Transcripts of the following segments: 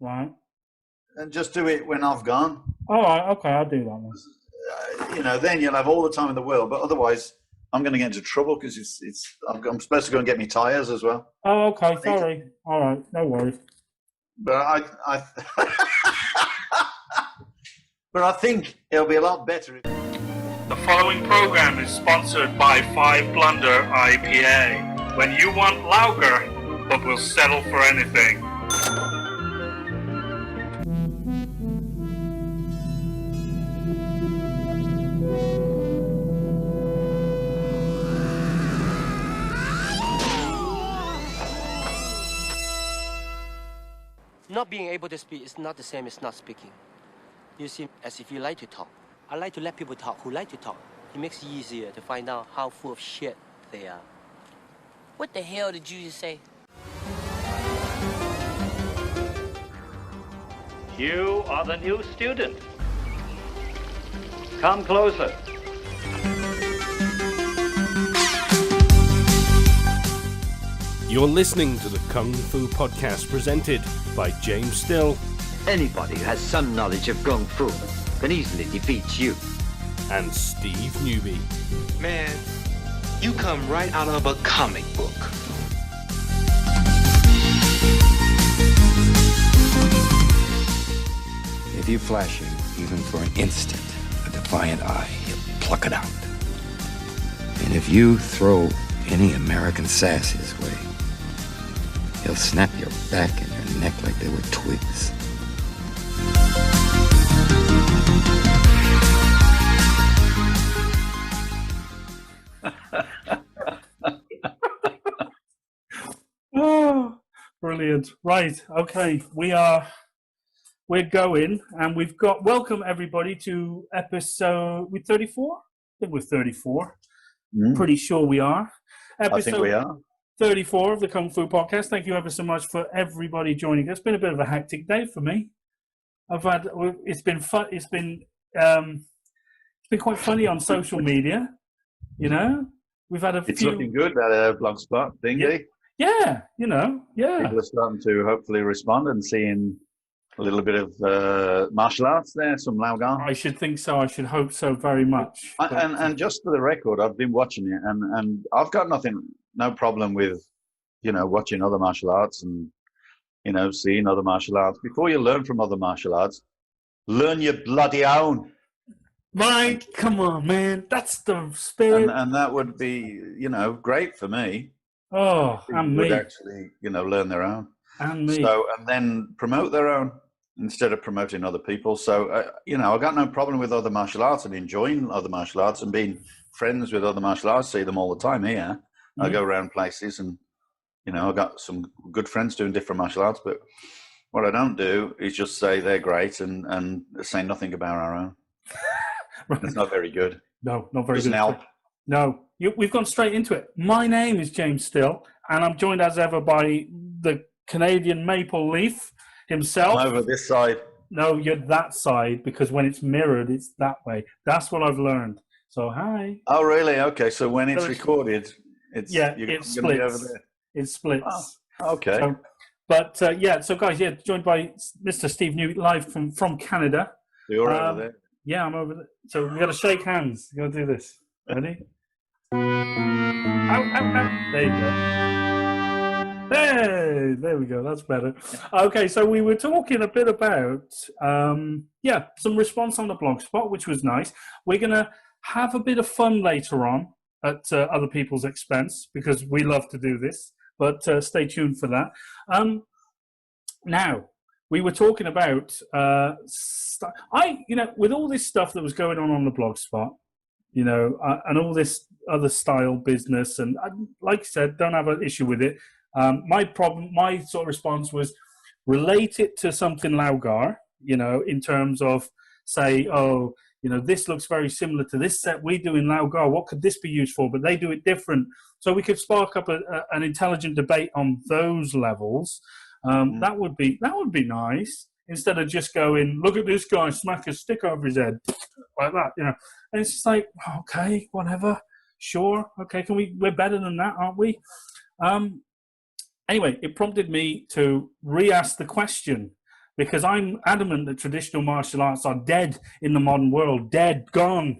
Right. And just do it when I've gone. All right. Okay, I'll do that then. Then you'll have all the time in the world. But otherwise, I'm going to get into trouble because I'm supposed to go and get me tyres as well. Oh, okay. Sorry. All right. No worries. But but I think it'll be a lot better. The following program is sponsored by 5 Blunder IPA. When you want lager, but will settle for anything. Not being able to speak is not the same as not speaking. You seem as if you like to talk. I like to let people talk who like to talk. It makes it easier to find out how full of shit they are. What the hell did you just say? You are the new student. Come closer. You're listening to the Kung Fu Podcast presented by James Still. Anybody who has some knowledge of Kung Fu can easily defeat you. And Steve Newby. Man, you come right out of a comic book. If you flash him, even for an instant, a defiant eye, he'll pluck it out. And if you throw any American sass his way, he'll snap your back and your neck like they were twigs. Oh, brilliant. Right. Okay. We're going, and we've got, welcome everybody to episode, we're 34? I think we're 34. Pretty sure we are. I think we are. 34 of the Kung Fu Podcast. Thank you ever so much for everybody joining us. It's been a bit of a hectic day for me. It's been fun. It's been quite funny on social media. You know, we've had It's looking good, that blogspot thing. Yeah. Yeah. People are starting to hopefully respond and seeing a little bit of martial arts there, some Laogai. I should think so. I should hope so very much. And just for the record, I've been watching it, and I've got no problem with, watching other martial arts and, seeing other martial arts. Before you learn from other martial arts, learn your bloody own. Right, come on, man. That's the spirit. And that would be, great for me. Oh, and me. Would actually, learn their own. And me. And then promote their own instead of promoting other people. So, I got no problem with other martial arts and enjoying other martial arts and being friends with other martial arts. See them all the time here. I go around places and, I got some good friends doing different martial arts. But what I don't do is just say they're great and say nothing about our own. Right. It's not very good. No, not very Doesn't good. help. No, we've gone straight into it. My name is James Still, and I'm joined as ever by the Canadian Maple Leaf himself. I'm over this side. No, you're that side, because when it's mirrored, it's that way. That's what I've learned. So, hi. Oh, really? Okay, so when it's recorded, it splits. Be over there. It splits. Oh, okay. So guys, joined by Mr. Steve New, live from Canada. You're over there? Yeah, I'm over there. So we've got to shake hands. We're going to do this. Ready? Ow, ow, ow. There you go. Hey, there we go. That's better. Okay, so we were talking a bit about, some response on the blog spot, which was nice. We're going to have a bit of fun later on at other people's expense, because we love to do this, but stay tuned for that. Now, we were talking about, with all this stuff that was going on the blog spot, and all this other style business, and like I said, don't have an issue with it. My sort of response was relate it to something Laogai, in terms of say, this looks very similar to this set we do in Laogai. What could this be used for? But they do it different. So we could spark up an intelligent debate on those levels. That would be nice, instead of just going, look at this guy smack a stick over his head like that, And it's just like, okay, whatever, sure, okay, we're better than that, aren't we? Anyway, it prompted me to re-ask the question, because I'm adamant that traditional martial arts are dead in the modern world, dead, gone,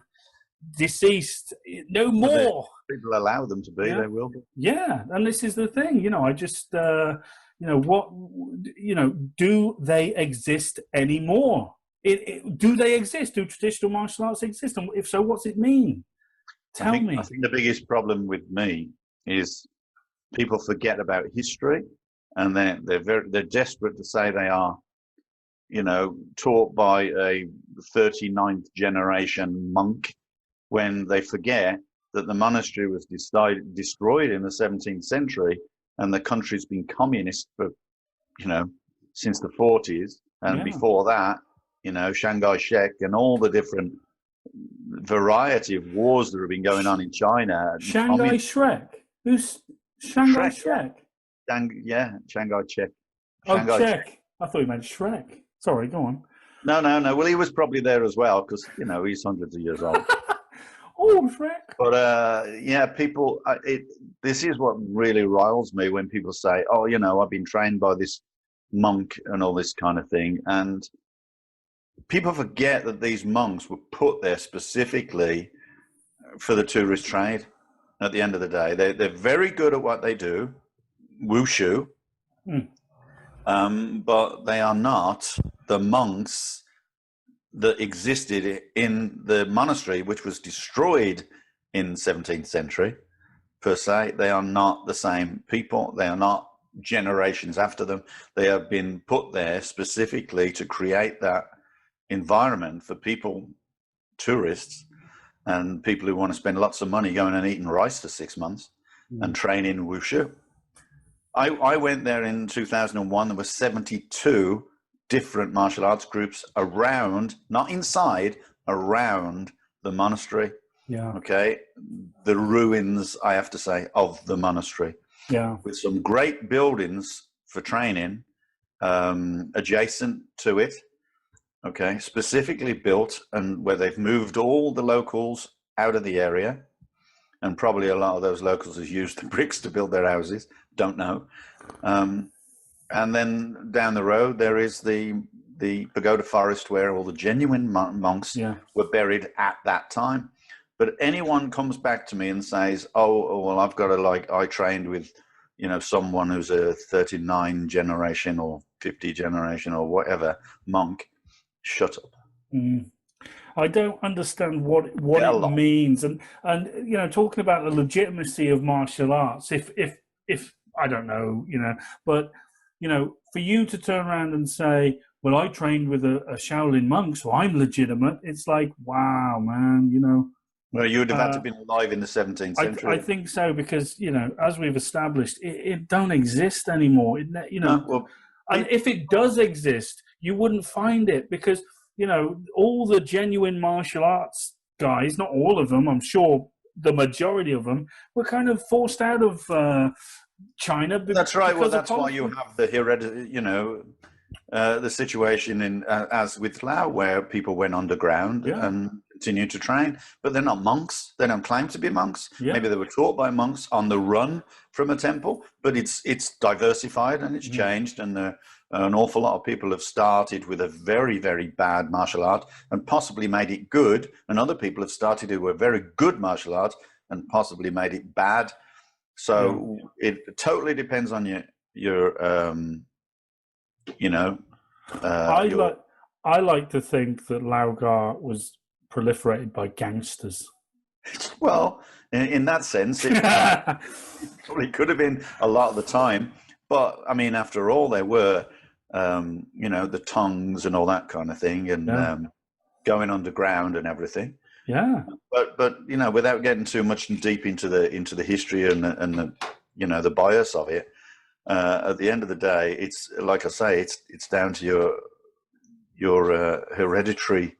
deceased, no more. People allow them to be, they will be. Yeah, and this is the thing, I just, do they exist anymore? Do they exist? Do traditional martial arts exist? And if so, what's it mean? Tell me. I think the biggest problem with me is people forget about history, and they're desperate to say they are, taught by a 39th generation monk, when they forget that the monastery was destroyed in the 17th century, and the country's been communist for, since the 40s, and before that, Shanghai Shek and all the different variety of wars that have been going on in China. Shanghai Shrek? Who's Shanghai Shrek? Shanghai Shek. Czech. I thought you meant Shrek. Sorry, go on. No. Well, he was probably there as well, because, he's hundreds of years old. Oh, Shrek. But, people, this is what really riles me when people say, oh, I've been trained by this monk and all this kind of thing. And people forget that these monks were put there specifically for the tourist trade at the end of the day. They're very good at what they do, wushu, but they are not the monks that existed in the monastery, which was destroyed in 17th century, per se. They are not the same people. They are not generations after them. They have been put there specifically to create that environment for people, tourists, and people who want to spend lots of money going and eating rice for 6 months and training wushu. I went there in 2001. There were 72 different martial arts groups around, not inside, around the monastery. Yeah. Okay. The ruins, I have to say, of the monastery. Yeah. With some great buildings for training adjacent to it. Okay. Specifically built, and where they've moved all the locals out of the area. And probably a lot of those locals have used the bricks to build their houses. Don't know. And then down the road, there is the pagoda forest where all the genuine monks were buried at that time. But anyone comes back to me and says, oh well, I've got to, I trained with, someone who's a 39 generation or 50 generation or whatever monk, shut up. I don't understand what it means. And talking about the legitimacy of martial arts, if I don't know, but for you to turn around and say, well, I trained with a Shaolin monk, so I'm legitimate. It's like, wow, man, Well, you would have had to have been alive in the 17th century. I think so, because, as we've established, it don't exist anymore. And if it does exist, you wouldn't find it, because, all the genuine martial arts guys, not all of them, I'm sure the majority of them, were kind of forced out of China. That's right. Well, that's why you have the heredity, the situation in as with Lao, where people went underground and continued to train, but they're not monks. They don't claim to be monks. Maybe they were taught by monks on the run from a temple, but it's diversified and it's changed, and an awful lot of people have started with a very, very bad martial art and possibly made it good, and other people have started who were very good martial arts and possibly made it bad. So it totally depends on I like to think that Laogar was proliferated by gangsters. Well, in that sense, it probably could have been a lot of the time. But I mean, after all, there were, the tongues and all that kind of thing, and going underground and everything. Yeah. But without getting too much deep into the history and the bias of it, at the end of the day, it's like I say, it's down to your hereditary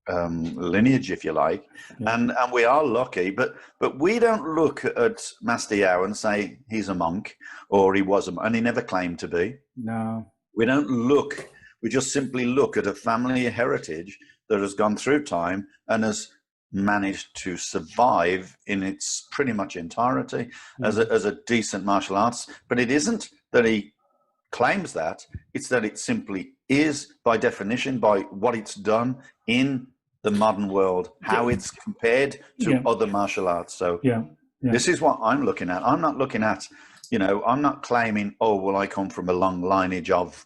lineage, if you like, and we are lucky, but we don't look at Master Yao and say he's a monk or he was and he never claimed to be. No, we don't look. We just simply look at a family heritage that has gone through time and has managed to survive in its pretty much entirety as a decent martial arts. But it isn't that he claims that. It's that it simply is, by definition, by what it's done in the modern world, how it's compared to other martial arts. So this is what I'm looking at. I'm not looking at, I'm not claiming, oh, well, I come from a long lineage of,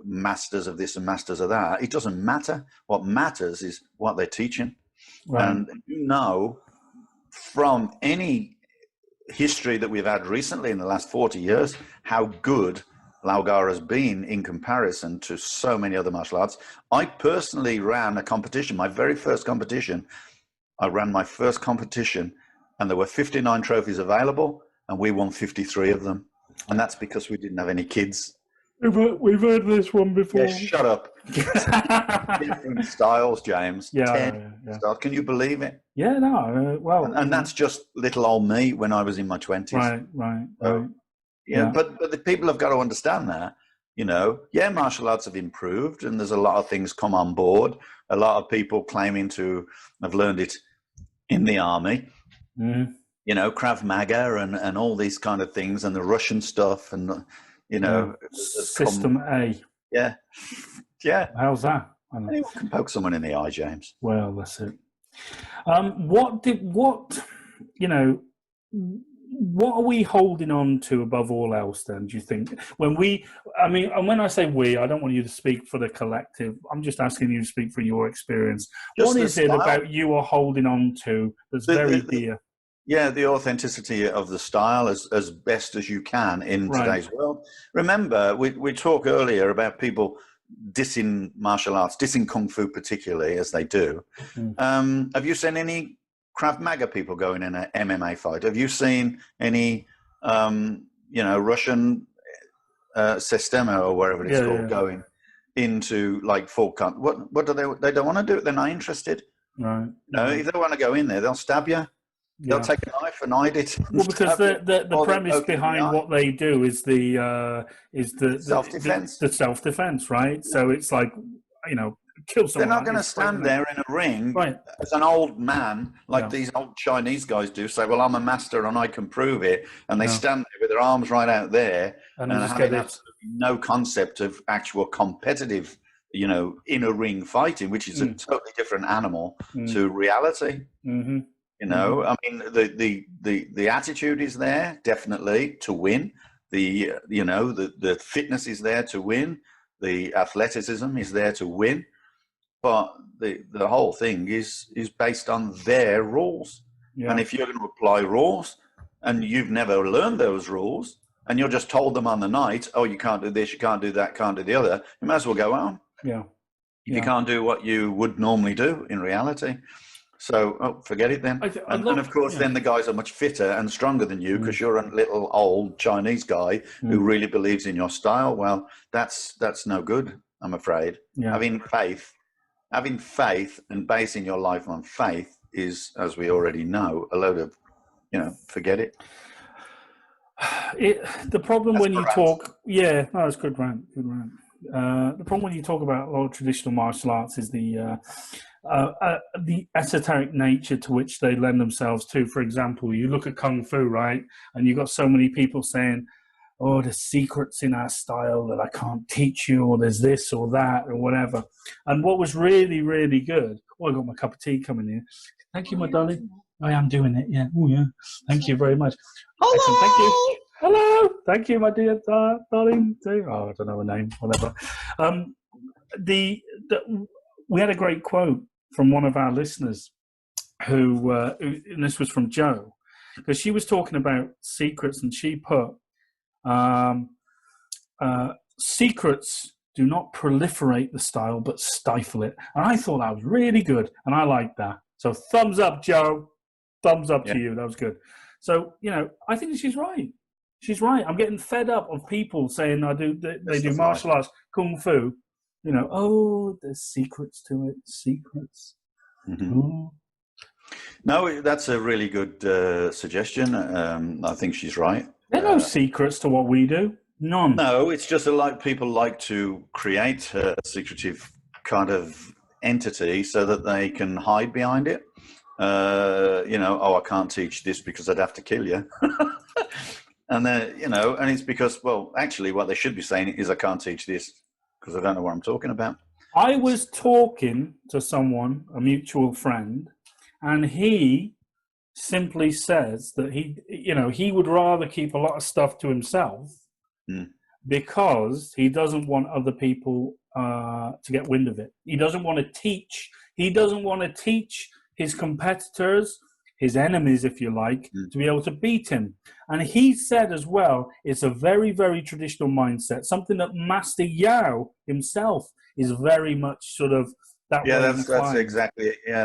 masters of this and masters of that. It doesn't matter. What matters is what they're teaching. Right. And from any history that we've had recently in the last 40 years, how good Laogar has been in comparison to so many other martial arts. I personally ran a competition, my very first competition. I ran my first competition, and there were 59 trophies available, and we won 53 of them. And that's because we didn't have any kids. We've heard this one before. Yeah, shut up. Different styles, James. Yeah. Styles. Can you believe it? Yeah, no. Well, and that's just little old me when I was in my 20s. Right. Yeah, but the people have got to understand that, martial arts have improved, and there's a lot of things come on board. A lot of people claiming to have learned it in the army, Krav Maga and all these kind of things, and the Russian stuff, and System A. Yeah. How's that? Anyone can poke someone in the eye, James. Well, that's it. What are we holding on to above all else then, do you think? And when I say we, I don't want you to speak for the collective. I'm just asking you to speak for your experience. What is it about you are holding on to that's very dear? Yeah, the authenticity of the style as best as you can in today's world. Remember, we talked earlier about people dissing martial arts, dissing Kung Fu particularly, as they do. Have you seen any Krav Maga people going in an MMA fight? Have you seen any, Russian Sistema or wherever it's called going into like full contact? What do they don't want to do it. They're not interested. Right. If they want to go in there, they'll stab you. They'll take a knife and hide it. Well, because the premise behind what they do is the self-defense. The self-defense, right? So it's like, kill someone. They're not going to stand there in a ring as an old man like these old Chinese guys do. Say, well, I'm a master and I can prove it. And they stand there with their arms right out there and having absolutely no concept of actual competitive, in a ring fighting, which is a totally different animal to reality. Mm-hmm. I mean, the attitude is there definitely to win. The fitness is there to win. The athleticism is there to win. But the whole thing is based on their rules. Yeah. And if you're going to apply rules and you've never learned those rules and you're just told them on the night, oh, you can't do this, you can't do that, can't do the other, you might as well go home. Yeah. If you can't do what you would normally do in reality. So, forget it then. And of course, then the guys are much fitter and stronger than you because you're a little old Chinese guy who really believes in your style. Well, that's no good, I'm afraid. Yeah. Having faith and basing your life on faith is, as we already know, a load of, forget it. The problem when you talk, it's good rant. The problem when you talk about a lot of traditional martial arts is the esoteric nature to which they lend themselves to. For example, you look at Kung Fu, right? And you've got so many people saying, oh, there's secrets in our style that I can't teach you, or there's this or that or whatever. And what was really, really good, I got my cup of tea coming in. Thank you, my darling. I am doing it, yeah. Oh, yeah. Thank you very much. Hello. Excellent. Thank you. Hello. Thank you, my dear darling. Oh, I don't know her name, whatever. We had a great quote from one of our listeners who and this was from Jo, because she was talking about secrets, and she put, secrets do not proliferate the style, but stifle it. And I thought that was really good, and I liked that. So thumbs up, Jo. Thumbs up to you. That was good. So, I think she's right. She's right. I'm getting fed up of people saying they do martial arts, Kung Fu. There's secrets to it. Secrets. Mm-hmm. No, that's a really good suggestion. I think she's right. There are no secrets to what we do. None. No, it's just like people like to create a secretive kind of entity so that they can hide behind it. I can't teach this because I'd have to kill you. And and it's because, well, actually what they should be saying is I can't teach this because I don't know what I'm talking about. I was talking to someone, a mutual friend, and he simply says that he would rather keep a lot of stuff to himself because he doesn't want other people to get wind of it. He doesn't want to teach. He doesn't want to teach his competitors, his enemies, if you like, to be able to beat him. And he said as well, it's a very, very traditional mindset, something that Master Yao himself is very much sort of that way.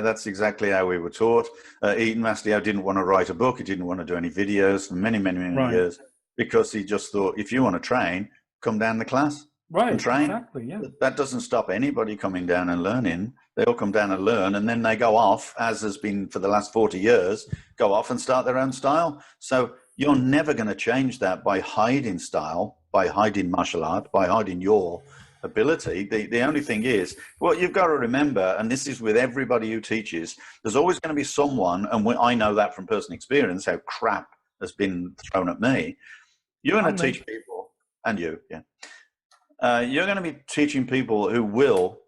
That's exactly how we were taught. Master Yao didn't want to write a book. He didn't want to do any videos for many, many, many years because he just thought, if you want to train, come down to class and train. Exactly, yeah. That doesn't stop anybody coming down and learning. They all come down and learn, and then they go off, as has been for the last 40 years, go off and start their own style. So you're never going to change that by hiding style, by hiding martial art, by hiding your ability. The only thing is, what you've got to remember, and this is with everybody who teaches, there's always going to be someone, and I know that from personal experience, how crap has been thrown at me. You're going to teach people, and you're going to be teaching people who will,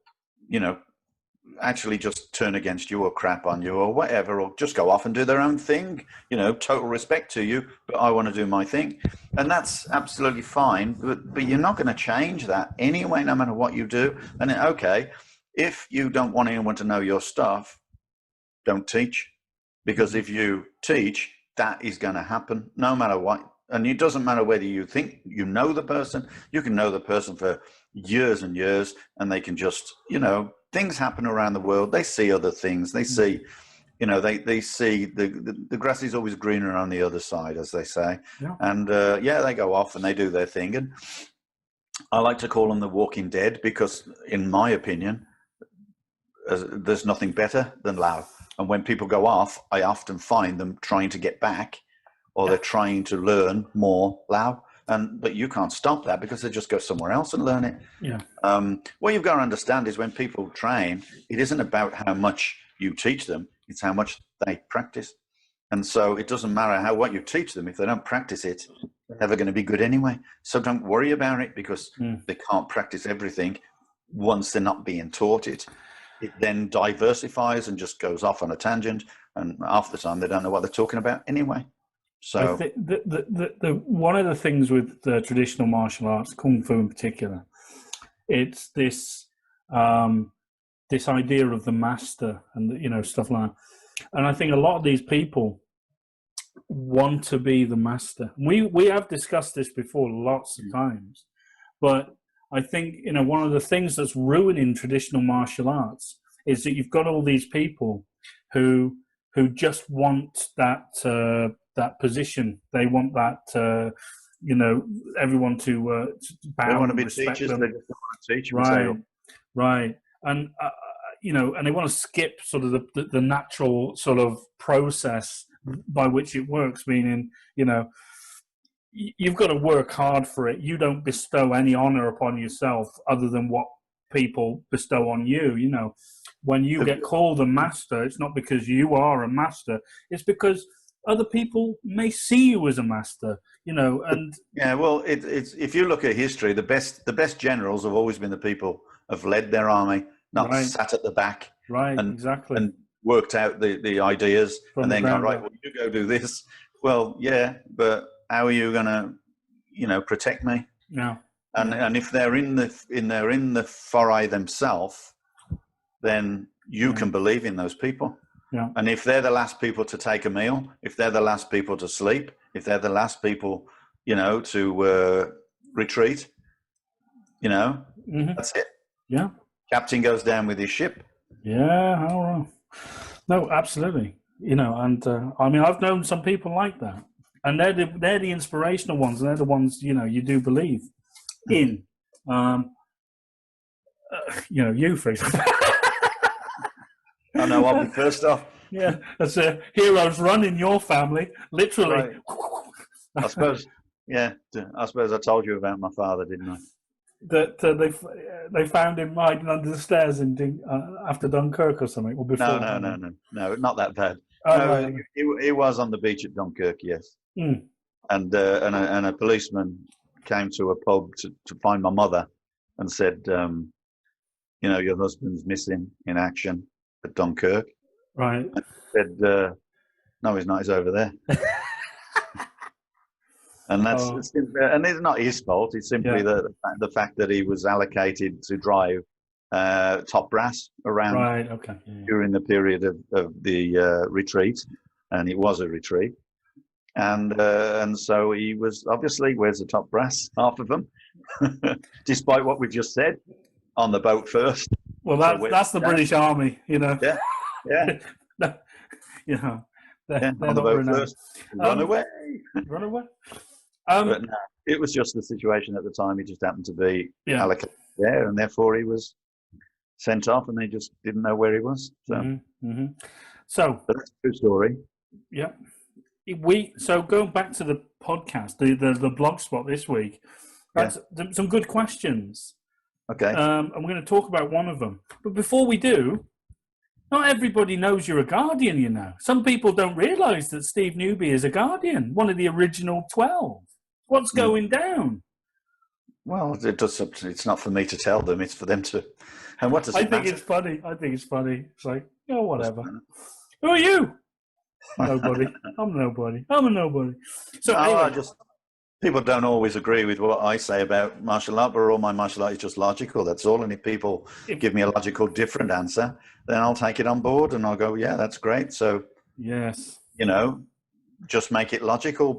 actually just turn against you or crap on you or whatever, or just go off and do their own thing, total respect to you, but I want to do my thing. And that's absolutely fine, but you're not going to change that anyway, no matter what you do. And okay, if you don't want anyone to know your stuff, don't teach, because if you teach, that is going to happen no matter what. And it doesn't matter whether you think you know the person. You can know the person for years and years, and they can just, things happen around the world. They see other things. They see, they see the grass is always greener on the other side, as they say. Yeah. And they go off and they do their thing. And I like to call them the Walking Dead because, in my opinion, there's nothing better than Lao. And when people go off, I often find them trying to get back, or they're trying to learn more Lao. But you can't stop that because they just go somewhere else and learn it. Yeah. What you've got to understand is when people train, it isn't about how much you teach them; it's how much they practice. And so it doesn't matter what you teach them if they don't practice it; they're never going to be good anyway. So don't worry about it because they can't practice everything. Once they're not being taught it, it then diversifies and just goes off on a tangent. And half the time they don't know what they're talking about anyway. So I think the one of the things with the traditional martial arts, Kung Fu in particular, it's this this idea of the master and stuff like that. And I think a lot of these people want to be the master. We have discussed this before lots of times, but I think one of the things that's ruining traditional martial arts is that you've got all these people who just want that position. They want that, everyone to bow. They want to be respect teachers. them. They just want to teach. Right. And and they want to skip sort of the natural sort of process by which it works. Meaning, you've got to work hard for it. You don't bestow any honor upon yourself other than what people bestow on you. When you get called a master, it's not because you are a master. It's because other people may see you as a master, and well, it's if you look at history, the best generals have always been the people who've led their army, not sat at the back, exactly, and worked out the ideas and then gone, right, well, you go do this. Well, yeah, but how are you going to, protect me? No. And if they're in the foray themselves, then you can believe in those people. Yeah. And if they're the last people to take a meal, if they're the last people to sleep, if they're the last people, to retreat, that's it. Yeah. Captain goes down with his ship. Yeah. All right. No, absolutely. And I've known some people like that, and they're the inspirational ones. They're the ones you do believe in. You, for example. I know, I'll be first off. Yeah, that's a heroes run in your family, literally. Right. I suppose I told you about my father, didn't I? That they found him hiding under the stairs after Dunkirk or something, or before. No, not that bad. Oh, right. He was on the beach at Dunkirk, yes. and a policeman came to a pub to find my mother and said, your husband's missing in action at Dunkirk. Right. And said, no, he's not. He's over there. And that's and it's not his fault. It's simply the fact that he was allocated to drive top brass around during the period of the retreat, and it was a retreat, and so he was obviously where's the top brass, half of them, despite what we just said on the boat first. Well, that's the British Army, Yeah. They're on the boat first. Run away. Run away. But no, it was just the situation at the time. He just happened to be allocated there, and therefore he was sent off, and they just didn't know where he was. So, So but that's a true story. Yeah. So going back to the podcast, the blog spot this week, that's some good questions. Okay. And we're going to talk about one of them. But before we do, not everybody knows you're a Guardian, you know. Some people don't realise that Steve Newby is a Guardian, one of the original 12. What's going down? Well, it's not for me to tell them. It's for them to. And what does it matter? It's funny. I think it's funny. It's like, whatever. Who are you? Nobody. I'm nobody. I'm a nobody. So anyway, people don't always agree with what I say about martial art, but all my martial art is just logical. That's all. And if people give me a logical different answer, then I'll take it on board and I'll go, yeah, that's great. So yes, just make it logical,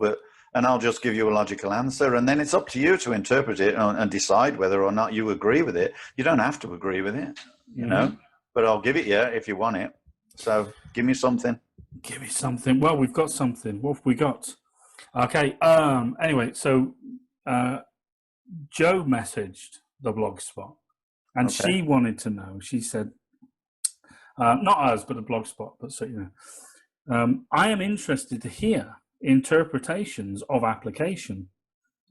and I'll just give you a logical answer. And then it's up to you to interpret it and decide whether or not you agree with it. You don't have to agree with it, but I'll give it you if you want it. So give me something. Give me something. Well, we've got something. What have we got? Okay. Anyway, so Joe messaged the blog spot, and she wanted to know. She said, not us, but the blog spot. But so I am interested to hear interpretations of application.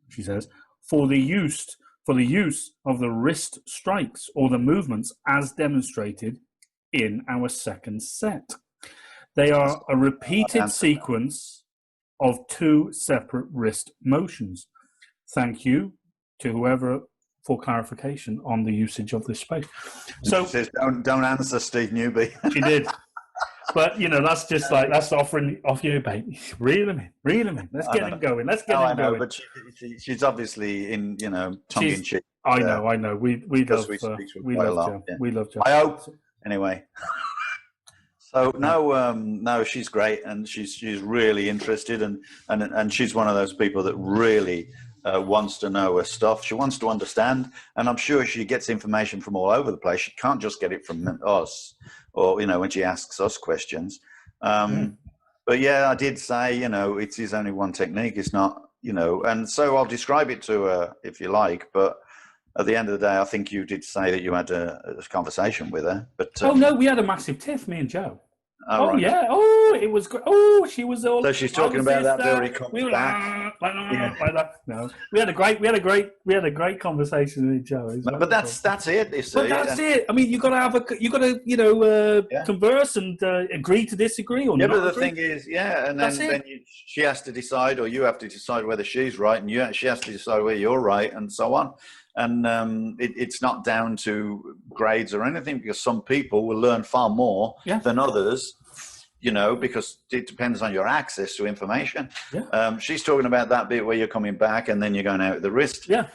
She says for the use of the wrist strikes or the movements as demonstrated in our second set. They are a repeated sequence of 2 separate wrist motions. Thank you to whoever for clarification on the usage of this space. So she says, don't answer, Steve Newby. She did. But, that's just like, that's offering off you, baby. Reel them in. Let's get them going. I know, but she's obviously in, tongue-in-cheek. I know. We love Joe. Yeah. We love Joe. I hope, anyway. So no, she's great, and she's really interested, and she's one of those people that really wants to know her stuff. She wants to understand, and I'm sure she gets information from all over the place. She can't just get it from us, or when she asks us questions. But yeah, I did say it is only one technique. It's not and so I'll describe it to her if you like, but. At the end of the day, I think you did say that you had a conversation with her. But no, we had a massive tiff, me and Joe. Right. Yeah. Oh, it was great. Oh, she was all. So she's talking about that till he comes back. Like that. No, we had a great conversation with Joe. But that's it. You see. But that's it. I mean, you got to converse and agree to disagree or not. But the thing is, and then she has to decide, or you have to decide whether she's right, and she has to decide whether you're right, and so on. And it's not down to grades or anything, because some people will learn far more than others, because it depends on your access to information. Yeah. She's talking about that bit where you're coming back and then you're going out with the wrist. Yeah.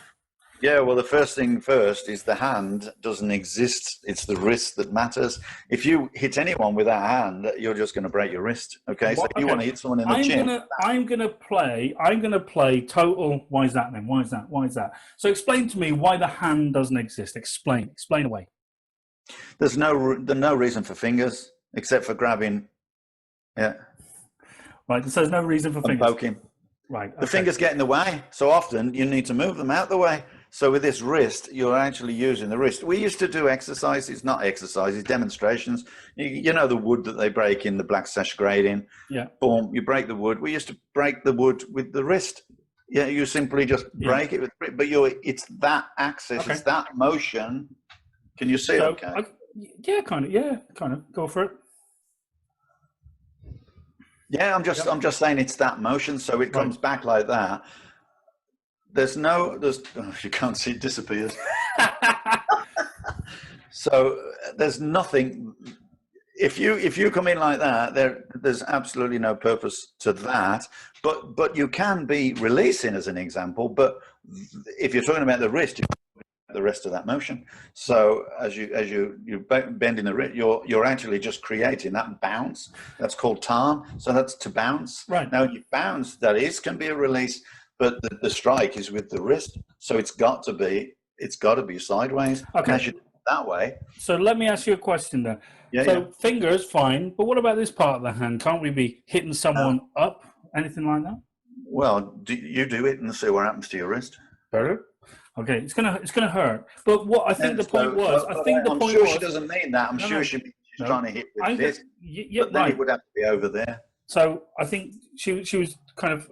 Yeah, well, the first thing first is the hand doesn't exist. It's the wrist that matters. If you hit anyone with that hand, you're just going to break your wrist. Okay, so if you want to hit someone in the chin. I'm going to play total. Why is that then? Why is that? So explain to me why the hand doesn't exist. Explain away. There's no reason for fingers except for grabbing. Yeah. Right. So there's no reason for fingers. Poking. Right. The fingers get in the way. So often you need to move them out the way. So with this wrist, you're actually using the wrist. We used to do exercises, not exercises, demonstrations. You know the wood that they break in the black sash grading. Yeah. Boom, you break the wood. We used to break the wood with the wrist. Yeah, you simply just break it with, but it's that axis, it's that motion. Can you see it? Okay. Kind of. Go for it. Yeah, I'm just saying it's that motion, so it comes back like that. You can't see it disappears. So there's nothing. If you come in like that, there's absolutely no purpose to that. But you can be releasing as an example. But if you're talking about the wrist, the rest of that motion. So as you bending the wrist, you're actually just creating that bounce. That's called tarn. So that's to bounce. Right. Now you bounce, can be a release, but the strike is with the wrist. So it's got to be sideways. Okay. And as you do it that way. So let me ask you a question then. Yeah, so fingers, fine, but what about this part of the hand? Can't we be hitting someone up? Anything like that? Well, you do it and see what happens to your wrist. Better. Okay, it's gonna hurt. But what I think the point was, I'm sure she doesn't mean that. I'm sure she's trying to hit with this. But then it would have to be over there. So I think she was kind of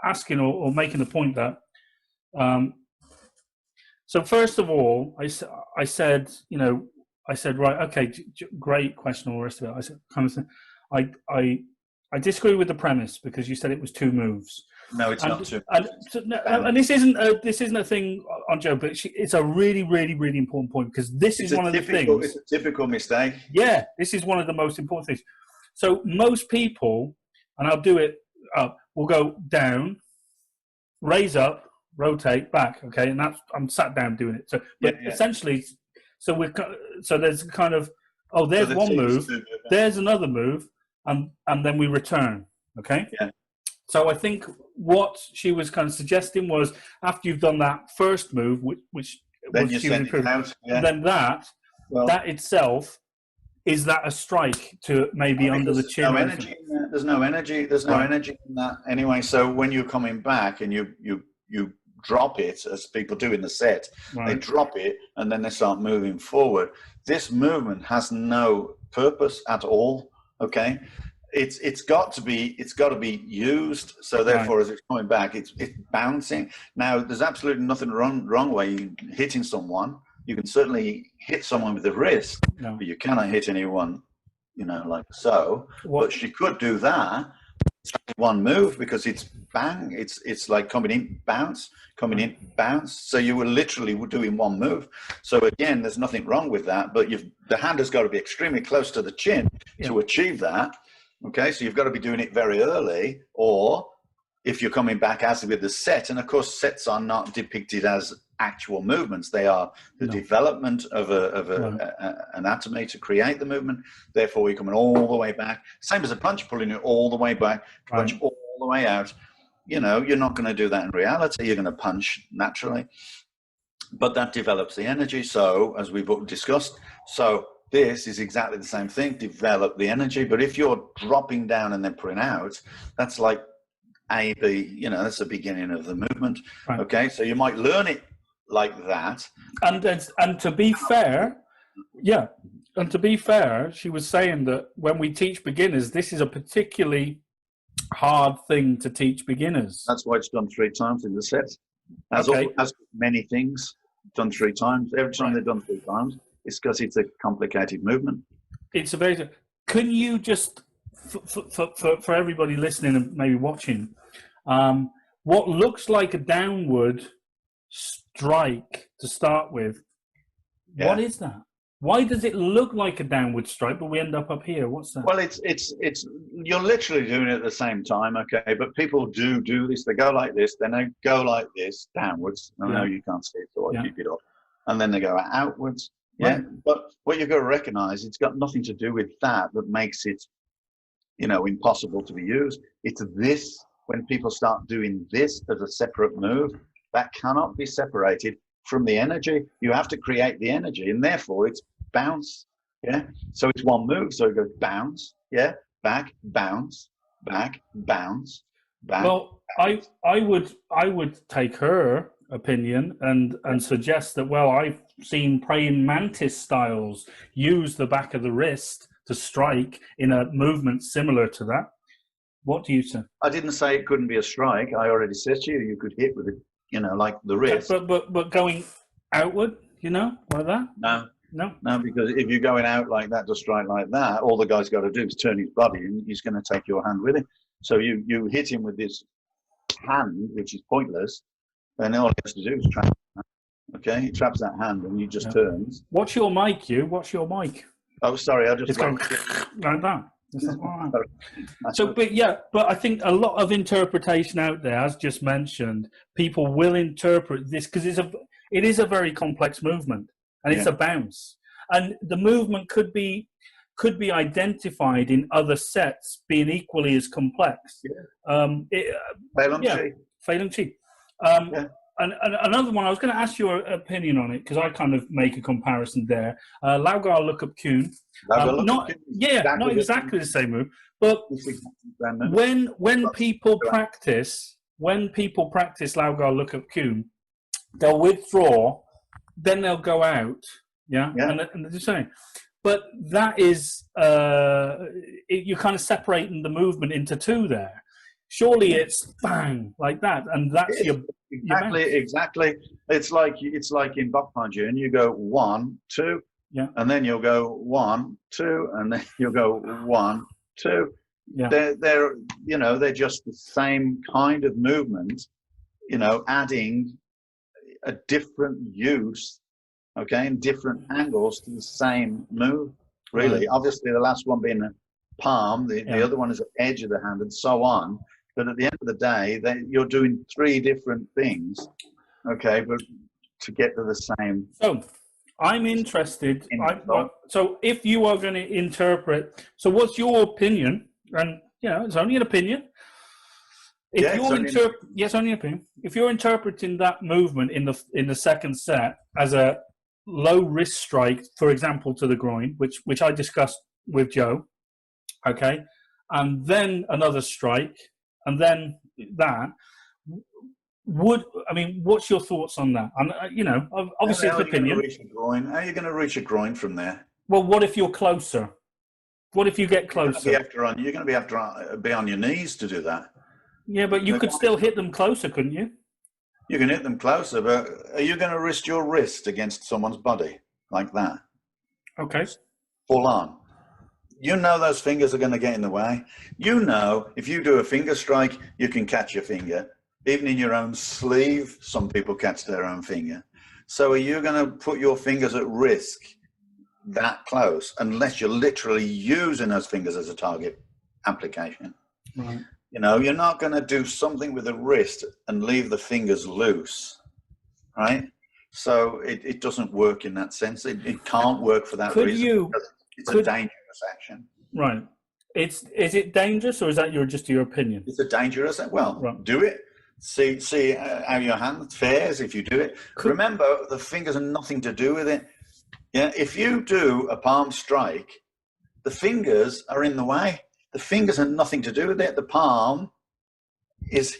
asking or making the point that. So first of all, I said, right, okay, great question, all the rest of it. I said, kind of thing. I disagree with the premise because you said it was 2 moves. No, it's not 2. And this isn't a thing on Joe, but it's a really, really, really important point because this is one of the things. It's a typical mistake. Yeah, this is one of the most important things. So most people, and I'll do it up, will go down, raise up, rotate back. Okay, and I'm sat down doing it. So, but essentially, so there's kind of there's one move, there's another move, and then we return. Okay. Yeah. So I think what she was kind of suggesting was after you've done that first move, which then you send it out, then that itself, is that a strike to maybe under the chin? No energy in that. There's no energy. There's no energy in that anyway. So when you're coming back and you drop it, as people do in the set, they drop it and then they start moving forward. This movement has no purpose at all. Okay. It's got to be used. So therefore, as it's coming back, it's bouncing. Now, there's absolutely nothing wrong way hitting someone. You can certainly hit someone with the wrist, but you cannot hit anyone, like so. But she could do that. One move because it's bang. It's like coming in, bounce, coming in, bounce. So you were literally doing one move. So again, there's nothing wrong with that. But the hand has got to be extremely close to the chin to achieve that. Okay, so you've got to be doing it very early, or if you're coming back as with the set, and of course sets are not depicted as actual movements. They are the development of an anatomy to create the movement. Therefore, you're coming all the way back. Same as a punch, pulling it all the way back, punch all the way out. You're not going to do that in reality. You're going to punch naturally. But that develops the energy. So, as we've discussed, this is exactly the same thing, develop the energy. But if you're dropping down and then pulling out, that's like A, B, that's the beginning of the movement. Right. Okay, so you might learn it like that. And to be fair, she was saying that when we teach beginners, this is a particularly hard thing to teach beginners. That's why it's done 3 times in the set. As many things, done 3 times. Every time they're done 3 times. It's because it's a complicated movement. It's a very. Can you just, for everybody listening and maybe watching, what looks like a downward strike to start with? Yeah. What is that? Why does it look like a downward strike, but we end up here? What's that? Well, it's you're literally doing it at the same time, okay? But people do this. They go like this, then they go like this downwards. I know you can't see it, so I keep it up, and then they go outwards. Yeah, but what you've got to recognize, it's got nothing to do with that makes it, impossible to be used. It's this, when people start doing this as a separate move, that cannot be separated from the energy. You have to create the energy, and therefore it's bounce. Yeah, so it's one move. So it goes bounce. Yeah, back, bounce, back, bounce, back. Well, bounce. I would take her opinion and suggest that I've seen praying mantis styles use the back of the wrist to strike in a movement similar to that. What do you say? I didn't say it couldn't be a strike. I already said to you could hit with it, like the wrist. But going outward, like that? No. No, because if you're going out like that to strike like that, all the guy's got to do is turn his body and he's going to take your hand with him. So you hit him with this hand, which is pointless, and all he has to do is trap. Okay, he traps that hand and he just turns. What's your mic, you? What's your mic? Oh, sorry, I just... It's going like that. So, but I think a lot of interpretation out there, as just mentioned, people will interpret this because it is a very complex movement, and it's a bounce, and the movement could be identified in other sets being equally as complex. Feilung Chi. And another one, I was going to ask your opinion on it because I kind of make a comparison there. Laugar Lookup Kuhn. Not exactly the same move, but when people practice Laugar Lookup Kuhn, they'll withdraw, then they'll go out. And they're just saying. But that is you're kind of separating the movement into two there. Surely it's bang like that, and that's exactly. It's like in Bokpanju, and you go 1, 2, and then you'll go 1, 2, and then you'll go 1, 2. They're just the same kind of movement, adding a different use, and different angles to the same move. Really, obviously, the last one being a palm, the other one is the edge of the hand, and so on. But at the end of the day, you're doing 3 different things, but to get to the same. So I'm interested. So if you are going to interpret, so what's your opinion? And it's only an opinion. It's only an opinion. If you're interpreting that movement in the second set as a low wrist strike, for example, to the groin, which I discussed with Joe, and then another strike. And then that what's your thoughts on that? And obviously it's an opinion. How are you going to reach a groin from there? Well, what if you're closer? What if you get closer? You're going to be on your knees to do that. Yeah, but you could still hit them closer, couldn't you? You can hit them closer, but are you going to risk your wrist against someone's body like that? Okay. Full on. Those fingers are going to get in the way. If you do a finger strike, you can catch your finger. Even in your own sleeve, some people catch their own finger. So are you going to put your fingers at risk that close unless you're literally using those fingers as a target application? Right. You're not going to do something with the wrist and leave the fingers loose, right? So it doesn't work in that sense. It can't work for that reason. It's a dangerous action. Right. Is it dangerous, or is that just your opinion? It's a dangerous. Well, do it. See how your hand fares if you do it. Remember, the fingers have nothing to do with it. Yeah. If you do a palm strike, the fingers are in the way. The fingers have nothing to do with it. The palm is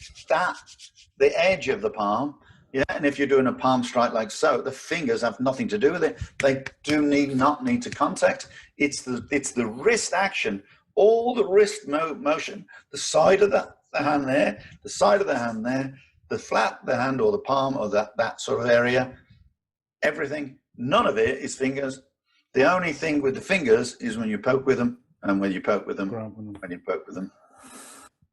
the edge of the palm. Yeah, and if you're doing a palm strike like so, the fingers have nothing to do with it. They not need to contact. It's the wrist action, all the wrist motion, the side of the hand there, the side of the hand there, the flat of the hand or the palm or that sort of area, everything. None of it is fingers. The only thing with the fingers is when you poke with them and when you poke with them, when you poke with them,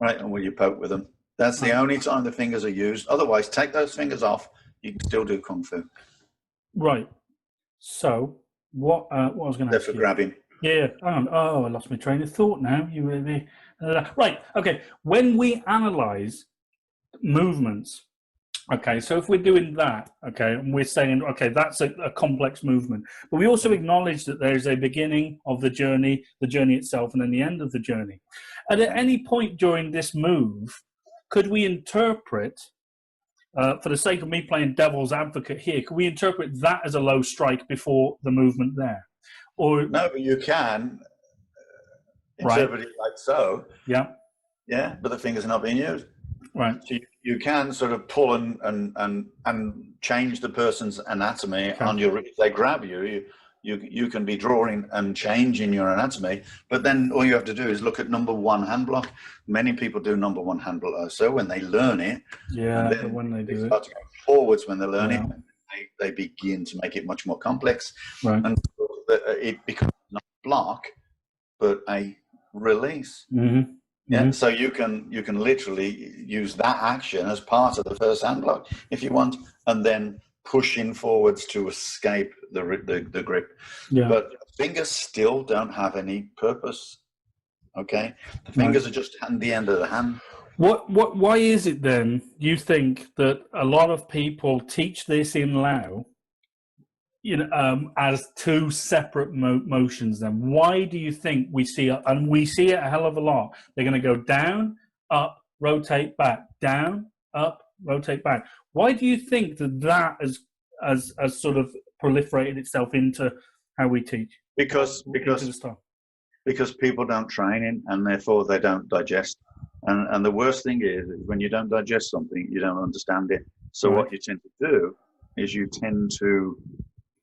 right, and when you poke with them. That's the only time the fingers are used. Otherwise, take those fingers off. You can still do kung fu. Right. So, what I was going to ask you. They're for grabbing. Yeah. I lost my train of thought now. Right. Okay. When we analyze movements, so if we're doing that, and we're saying, that's a complex movement, but we also acknowledge that there is a beginning of the journey itself, and then the end of the journey. And at any point during this move, could we interpret, for the sake of me playing devil's advocate here, could we interpret that as a low strike before the movement there? Or no, but you can interpret it like so. Yeah. Yeah, but the fingers are not being used. Right. So you can sort of pull and change the person's anatomy on your. If they grab you, you can be drawing and changing your anatomy, but then all you have to do is look at number 1 hand block. Many people do number 1 hand block also when they learn it. Yeah, when they do start to go forwards when they learn it. they begin to make it much more complex, right. and it becomes not a block, but a release. Mm-hmm. Yeah, Mm-hmm. so you can literally use that action as part of the first hand block if you want, and then pushing forwards to escape the grip. Yeah. But fingers still don't have any purpose. Okay, the fingers are just the end of the hand. Why is it then you think that a lot of people teach this in Lao, as two separate motions? Then why do you think we see it, and we see it a hell of a lot? They're going to go down, up, rotate back, down, up, rotate back. Why do you think that has sort of proliferated itself into how we teach? Because people don't train in, and therefore they don't digest. And the worst thing is when you don't digest something, you don't understand it. So what you tend to do is you tend to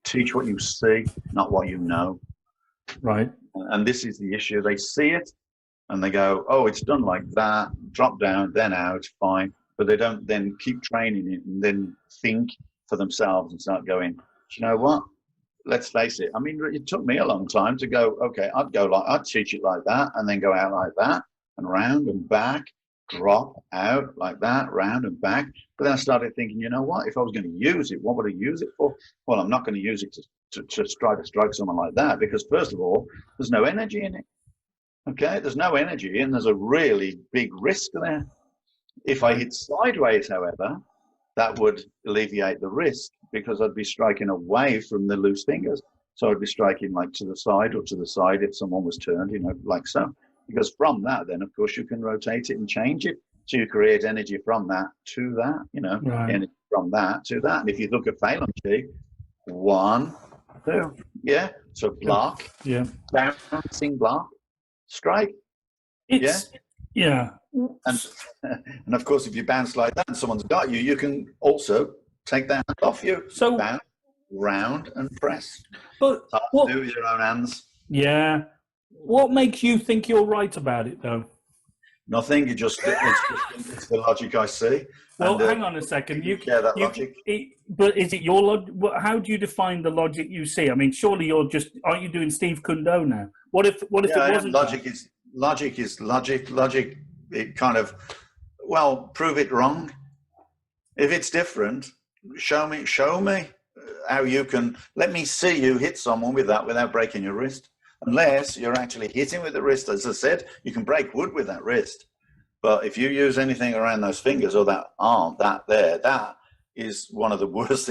teach what you see, not what you know. Right. And this is the issue. They see it and they go, oh, it's done like that, drop down, then out, fine. But they don't then keep training it and then think for themselves and start going, do you know what? Let's face it. I mean, it took me a long time to go, okay, I'd teach it like that and then go out like that and round and back, drop out like that, round and back. But then I started thinking, you know what? If I was going to use it, what would I use it for? Well, I'm not going to use it to try to strike someone like that because, first of all, there's no energy in it. Okay? There's no energy and there's a really big risk there. If I hit sideways, however, that would alleviate the risk because I'd be striking away from the loose fingers. So I'd be striking like to the side or to the side if someone was turned, like so. Because from that, then, of course, you can rotate it and change it. So you create energy from that to that, right. Energy from that to that. And if you look at Phelan Chi, 1, 2, yeah. So block, yeah, bouncing block, strike. Yeah. And of course, if you bounce like that and someone's got you, you can also take that hand off you. So bounce, round, and press. But what do with your own hands? Yeah. What makes you think you're right about it, though? Nothing. It's the logic I see. Well, hang on a second. Logic. But is it your logic? How do you define the logic you see? I mean, surely aren't you doing Steve Kundo now? What if it wasn't logic? Logic is logic. Logic. It kind of, prove it wrong. If it's different, show me how you can. Let me see you hit someone with that without breaking your wrist. Unless you're actually hitting with the wrist. As I said, you can break wood with that wrist. But if you use anything around those fingers or that arm, that is one of the worst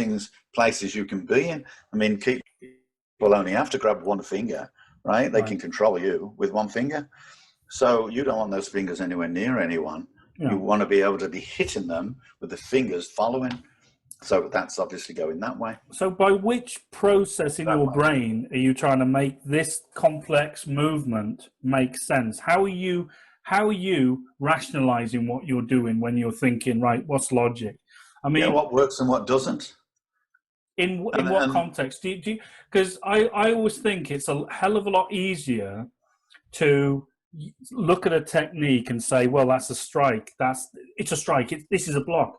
places you can be in. I mean, people only have to grab one finger, right? They can control you with one finger. So you don't want those fingers anywhere near anyone. Yeah. You want to be able to be hitting them with the fingers following. So that's obviously going that way. So by which process in your brain are you trying to make this complex movement make sense? How are you rationalizing what you're doing when you're thinking, right, what's logic? I mean, what works and what doesn't? In what context? Because I always think it's a hell of a lot easier to look at a technique and say, well, that's a strike. It's a strike. This is a block.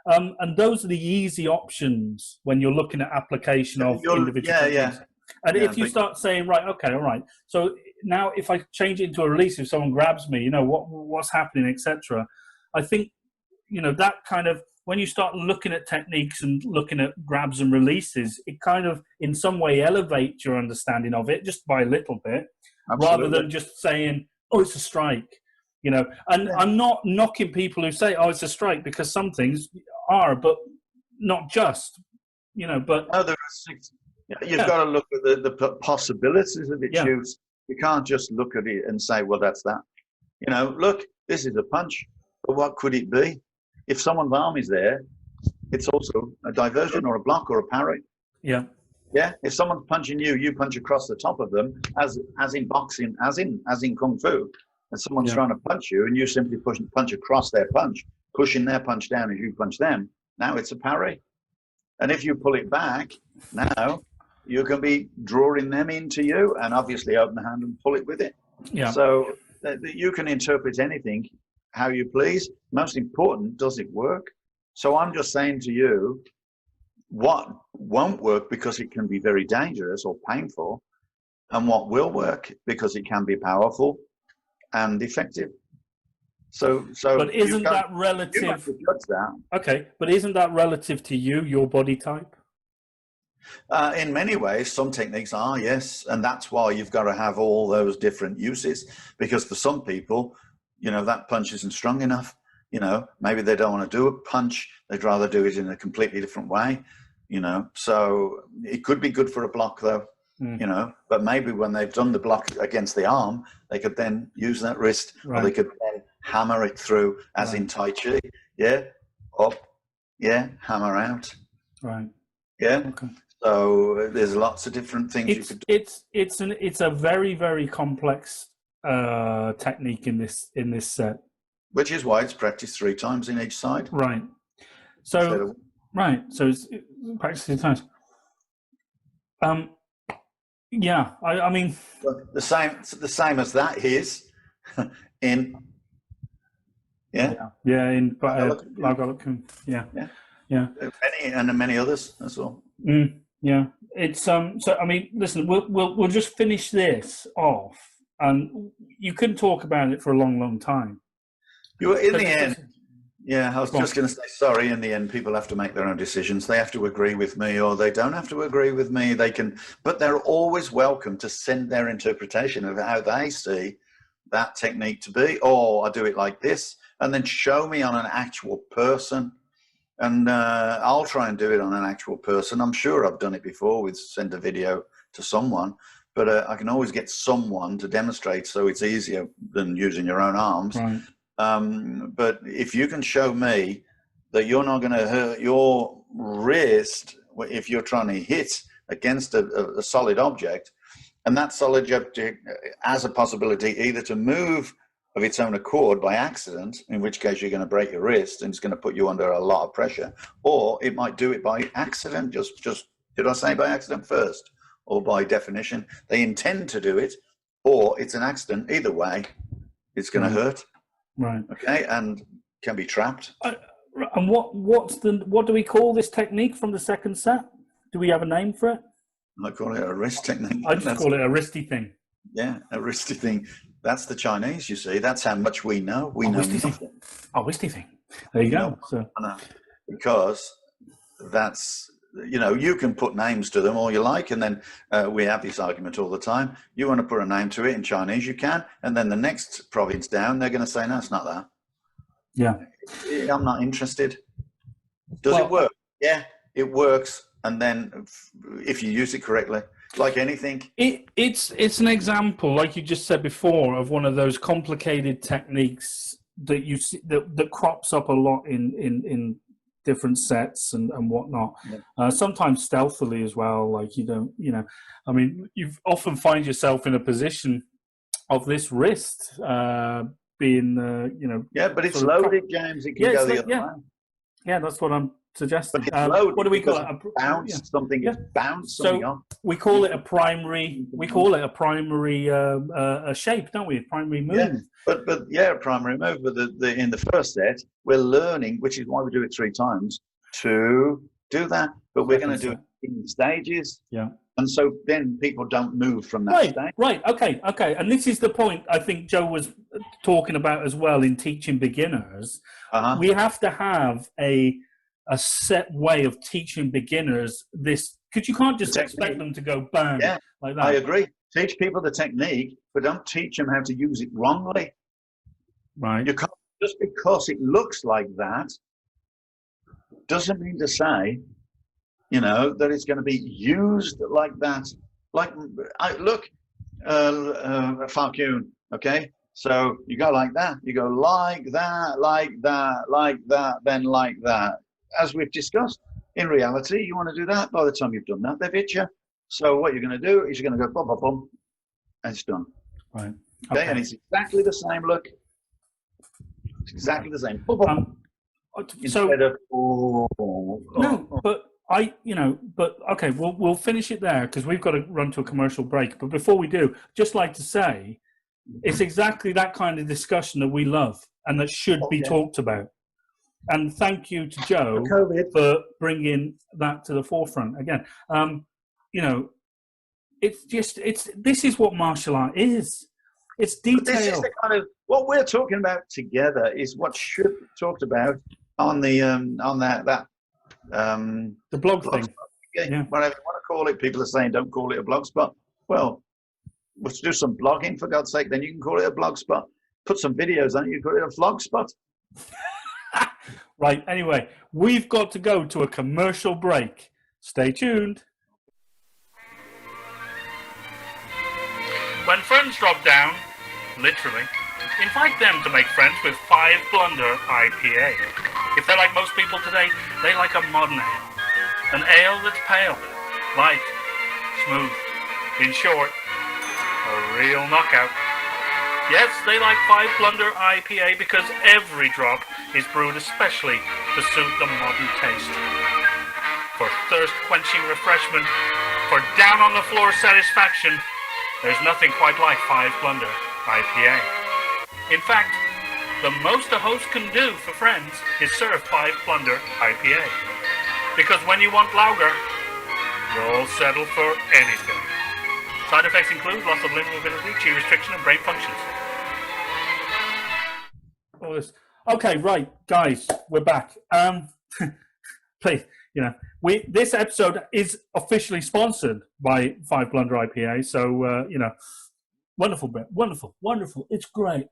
And those are the easy options when you're looking at application of individual techniques. And if you start saying, right, okay, all right. So now if I change it into a release, if someone grabs me, what's happening, etc. I think, that kind of, when you start looking at techniques and looking at grabs and releases, it kind of in some way elevates your understanding of it just by a little bit, rather than just saying, oh, it's a strike. And I'm not knocking people who say, oh, it's a strike, because some things are, but not just, but... No, you've got to look at the possibilities of its use. You can't just look at it and say, well, that's that. Look, this is a punch, but what could it be? If someone's arm is there, it's also a diversion or a block or a parry. Yeah. Yeah. If someone's punching you, you punch across the top of them, as in boxing, as in kung fu. And someone's trying to punch you, and you simply punch across their punch, pushing their punch down as you punch them. Now it's a parry. And if you pull it back, now you can be drawing them into you, and obviously open the hand and pull it with it. Yeah. So you can interpret anything how you please. Most important, does it work? So I'm just saying to you, what won't work because it can be very dangerous or painful, and what will work because it can be powerful and effective. So but isn't that relative? You have to judge that. Okay, but isn't that relative to you, your body type? In many ways, some techniques are, yes, and that's why you've got to have all those different uses, because for some people, you know, that punch isn't strong enough. You know, maybe they don't want to do a punch, they'd rather do it in a completely different way, you know. So it could be good for a block though, you know, but maybe when they've done the block against the arm, they could then use that wrist, or they could then hammer it through, as in Tai Chi, up, hammer out, Okay. So there's lots of different things you could do. It's a very, very complex technique in this set, which is why it's practiced 3 times in each side. Right. So so it's practiced 3 times. Yeah, I mean the same as that is in in many others as well. It's so I mean, listen, we'll just finish this off, and you can talk about it for a long time. In the end, I was just going to say, sorry, in the end, people have to make their own decisions. They have to agree with me, or they don't have to agree with me. They can, but they're always welcome to send their interpretation of how they see that technique to be. Or I do it like this, and then show me on an actual person. And I'll try and do it on an actual person. I'm sure I've done it before with send a video to someone, but I can always get someone to demonstrate, so it's easier than using your own arms. Right. But if you can show me that you're not going to hurt your wrist if you're trying to hit against a solid object, and that solid object has a possibility either to move of its own accord by accident, in which case you're going to break your wrist and it's going to put you under a lot of pressure, or it might do it by accident, just did I say by accident first, or by definition they intend to do it, or it's an accident. Either way, it's going to hurt. Right. Okay, and can be trapped. And what do we call this technique from the second set? Do we have a name for it? I call it a wrist technique. I just call it a wristy thing. Yeah, a wristy thing. That's the Chinese, you see. That's how much we know. We know nothing. Wristy thing. There you go. So because that's, you know, you can put names to them all you like, and then we have this argument all the time. You want to put a name to it in Chinese, you can, and then the next province down, they're going to say, no, it's not that. Yeah. I'm not interested. Does it work? Yeah, it works. And then if you use it correctly, like anything. It's an example, like you just said before, of one of those complicated techniques that you see that crops up a lot in different sets and whatnot. Yeah. Sometimes stealthily as well. Like you I mean, you often find yourself in a position of this wrist being, Yeah, but it's loaded, James. It can go the other way. Yeah, that's what I'm suggesting. But it's loaded. What do we call it? Bounce something. Yeah. Bounce something off. We call it a primary. We call it a primary shape, don't we? A primary move. Yeah. But a primary move. But in the first set, we're learning, which is why we do it 3 times, to do that. But we're going to do it in stages. Yeah. And so then people don't move from that stage. Right. Okay. And this is the point I think Joe was talking about as well in teaching beginners. We have to have a set way of teaching beginners this, because you can't just expect them to go bang like that. I agree. Teach people the technique, but don't teach them how to use it wrongly. Right. You can't, just because it looks like that doesn't mean to say, that it's going to be used like that. Like, Falcon, okay? So you go like that, you go like that, like that, like that, then like that. As we've discussed, in reality, you want to do that. By the time you've done that, they've hit you. So what you're going to do is you're going to go bum, bum, bum, and it's done. Right. Okay, and it's exactly the same look. It's exactly the same. Bum, bum. Instead of, okay, we'll finish it there because we've got to run to a commercial break. But before we do, just like to say, it's exactly that kind of discussion that we love and that should be talked about. And thank you to Joe for bringing that to the forefront again. You know, this is what martial art is. It's detail. But this is the kind of what we're talking about together is what should be talked about on the the blog thing. Yeah. Whatever you want to call it, people are saying don't call it a blog spot. Well, let's do some blogging for God's sake. Then you can call it a blog spot. Put some videos on it. You can call it a vlog spot. Right. Anyway, we've got to go to a commercial break. Stay tuned. When friends drop down, literally, invite them to make friends with 5 Blunder IPA. If they're like most people today, they like a modern ale. An ale that's pale, light, smooth. In short, a real knockout. Yes, they like 5 Blunder IPA because every drop is brewed especially to suit the modern taste. For thirst-quenching refreshment, for down-on-the-floor satisfaction, there's nothing quite like 5 Blunder IPA. In fact, the most a host can do for friends is serve 5 Blunder IPA. Because when you want lager, you'll settle for anything. Side effects include loss of limb mobility, chi restriction, and brain functions. Okay, right, guys, we're back. Please, this episode is officially sponsored by 5 Blunder IPA. So, wonderful, Brett. Wonderful. It's great.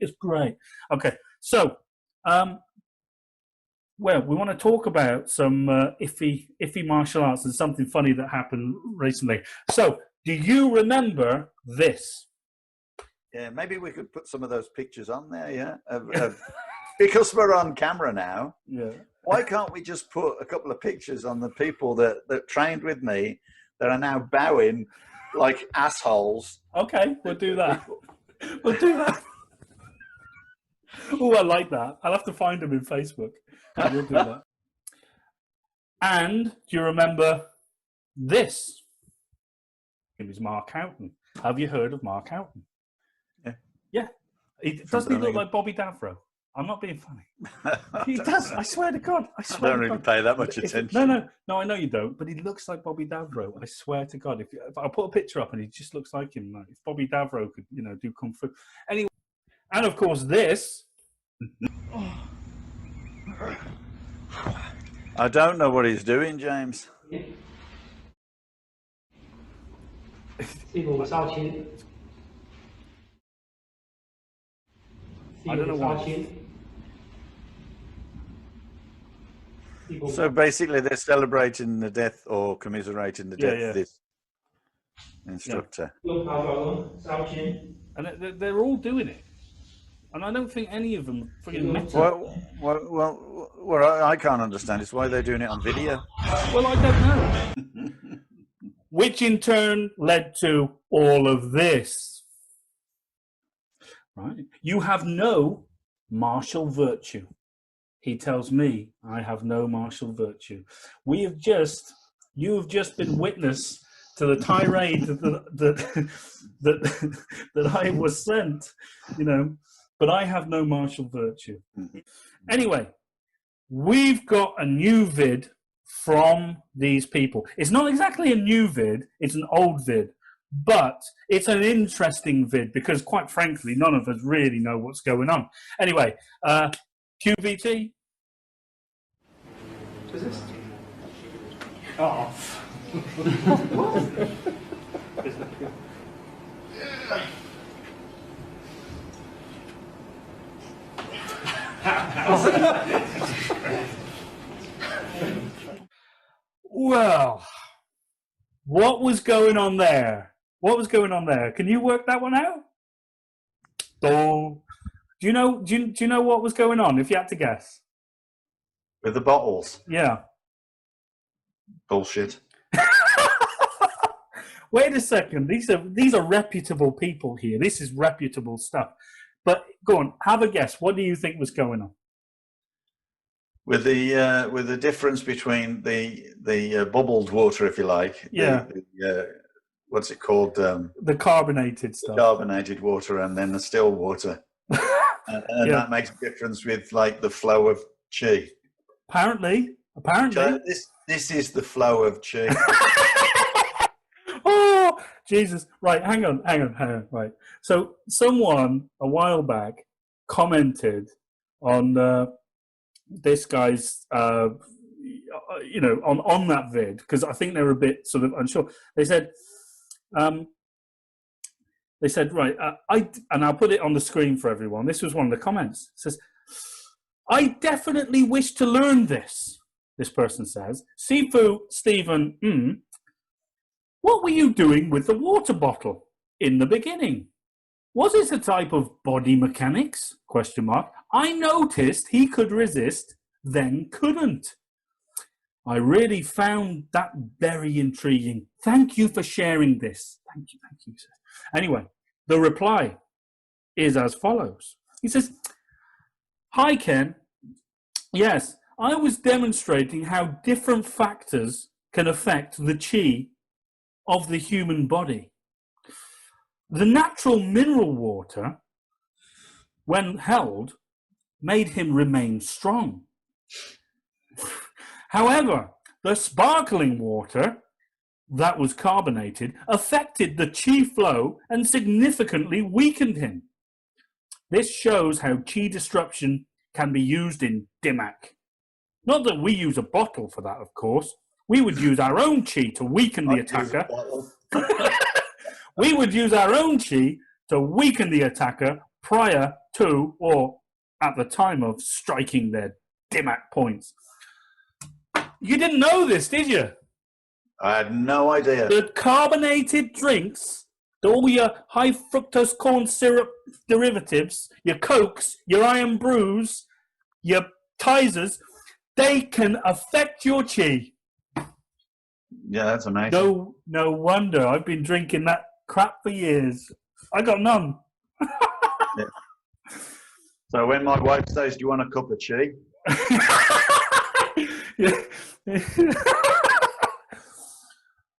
Okay, so, well, we want to talk about some iffy martial arts and something funny that happened recently. So, do you remember this? Yeah, maybe we could put some of those pictures on there, yeah? Because we're on camera now, why can't we just put a couple of pictures on the people that trained with me that are now bowing like assholes? Okay, we'll do that. Oh, I like that. I'll have to find them in Facebook. We'll do that. And do you remember this? It was Mark Houghton. Have you heard of Mark Houghton? Yeah. Doesn't he look like Bobby Davro? I'm not being funny. He does. I swear to God. I don't really pay that much attention. No, I know you don't. But he looks like Bobby Davro. I swear to God. If I put a picture up and he just looks like him, like if Bobby Davro could, do kung fu. Anyway, and of course this. I don't know what he's doing, James. I don't know why. So basically, they're celebrating the death or commiserating the death of this instructor. And they're all doing it. And I don't think any of them freaking met it. Well, I can't understand. It's why they're doing it on video. Well, I don't know. Which in turn led to all of this. Right? You have no martial virtue. He tells me I have no martial virtue. You have just been witness to the tirade that I was sent, but I have no martial virtue. Anyway, we've got a new vid from these people. It's not exactly a new vid, it's an old vid, but it's an interesting vid because, quite frankly, none of us really know what's going on. Anyway, QVT? What is this? Oh. Well, what was going on there? Can you work that one out? Do you know what was going on if you had to guess? With the bottles? Yeah. Bullshit. Wait a second. These are reputable people here. This is reputable stuff. But go on, have a guess. What do you think was going on? With the difference between the bubbled water, if you like. Yeah. What's it called? The carbonated stuff. Carbonated water, and then the still water. And that makes a difference with like the flow of chi. apparently. This is the flow of chi. Oh, Jesus. Right, hang on. Right. So someone a while back commented on this guy's, on that vid, because I think they were a bit sort of unsure. They said, right, and I'll put it on the screen for everyone. This was one of the comments. It says, I definitely wish to learn this person says. Sifu Stephen, what were you doing with the water bottle in the beginning? Was it a type of body mechanics? ? I noticed he could resist, then couldn't. I really found that very intriguing. Thank you for sharing this. Thank you. Anyway, the reply is as follows. He says, hi, Ken. Yes, I was demonstrating how different factors can affect the chi of the human body. The natural mineral water, when held, made him remain strong. However, the sparkling water that was carbonated affected the chi flow and significantly weakened him. This shows how chi disruption can be used in Dimak. Not that we use a bottle for that, of course. We would use our own chi to weaken the attacker. We would use our own chi to weaken the attacker prior to or at the time of striking their Dimak points. You didn't know this, did you? I had no idea. The carbonated drinks, all your high fructose corn syrup derivatives, your Cokes, your Iron Brews, your Tizers, they can affect your chi. Yeah, that's amazing. No wonder. I've been drinking that crap for years. I got none. Yeah. So when my wife says, do you want a cup of chi? Yeah.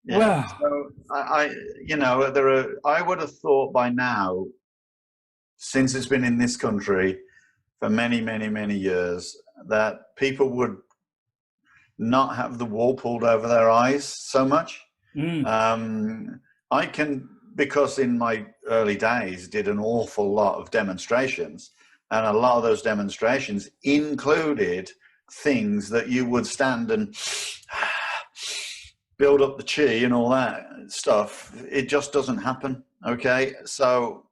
Wow. So I would have thought by now, since it's been in this country for many, many, many years, that people would not have the wool pulled over their eyes so much. Because in my early days did an awful lot of demonstrations, and a lot of those demonstrations included things that you would stand and build up the chi and all that stuff. It just doesn't happen. Okay. So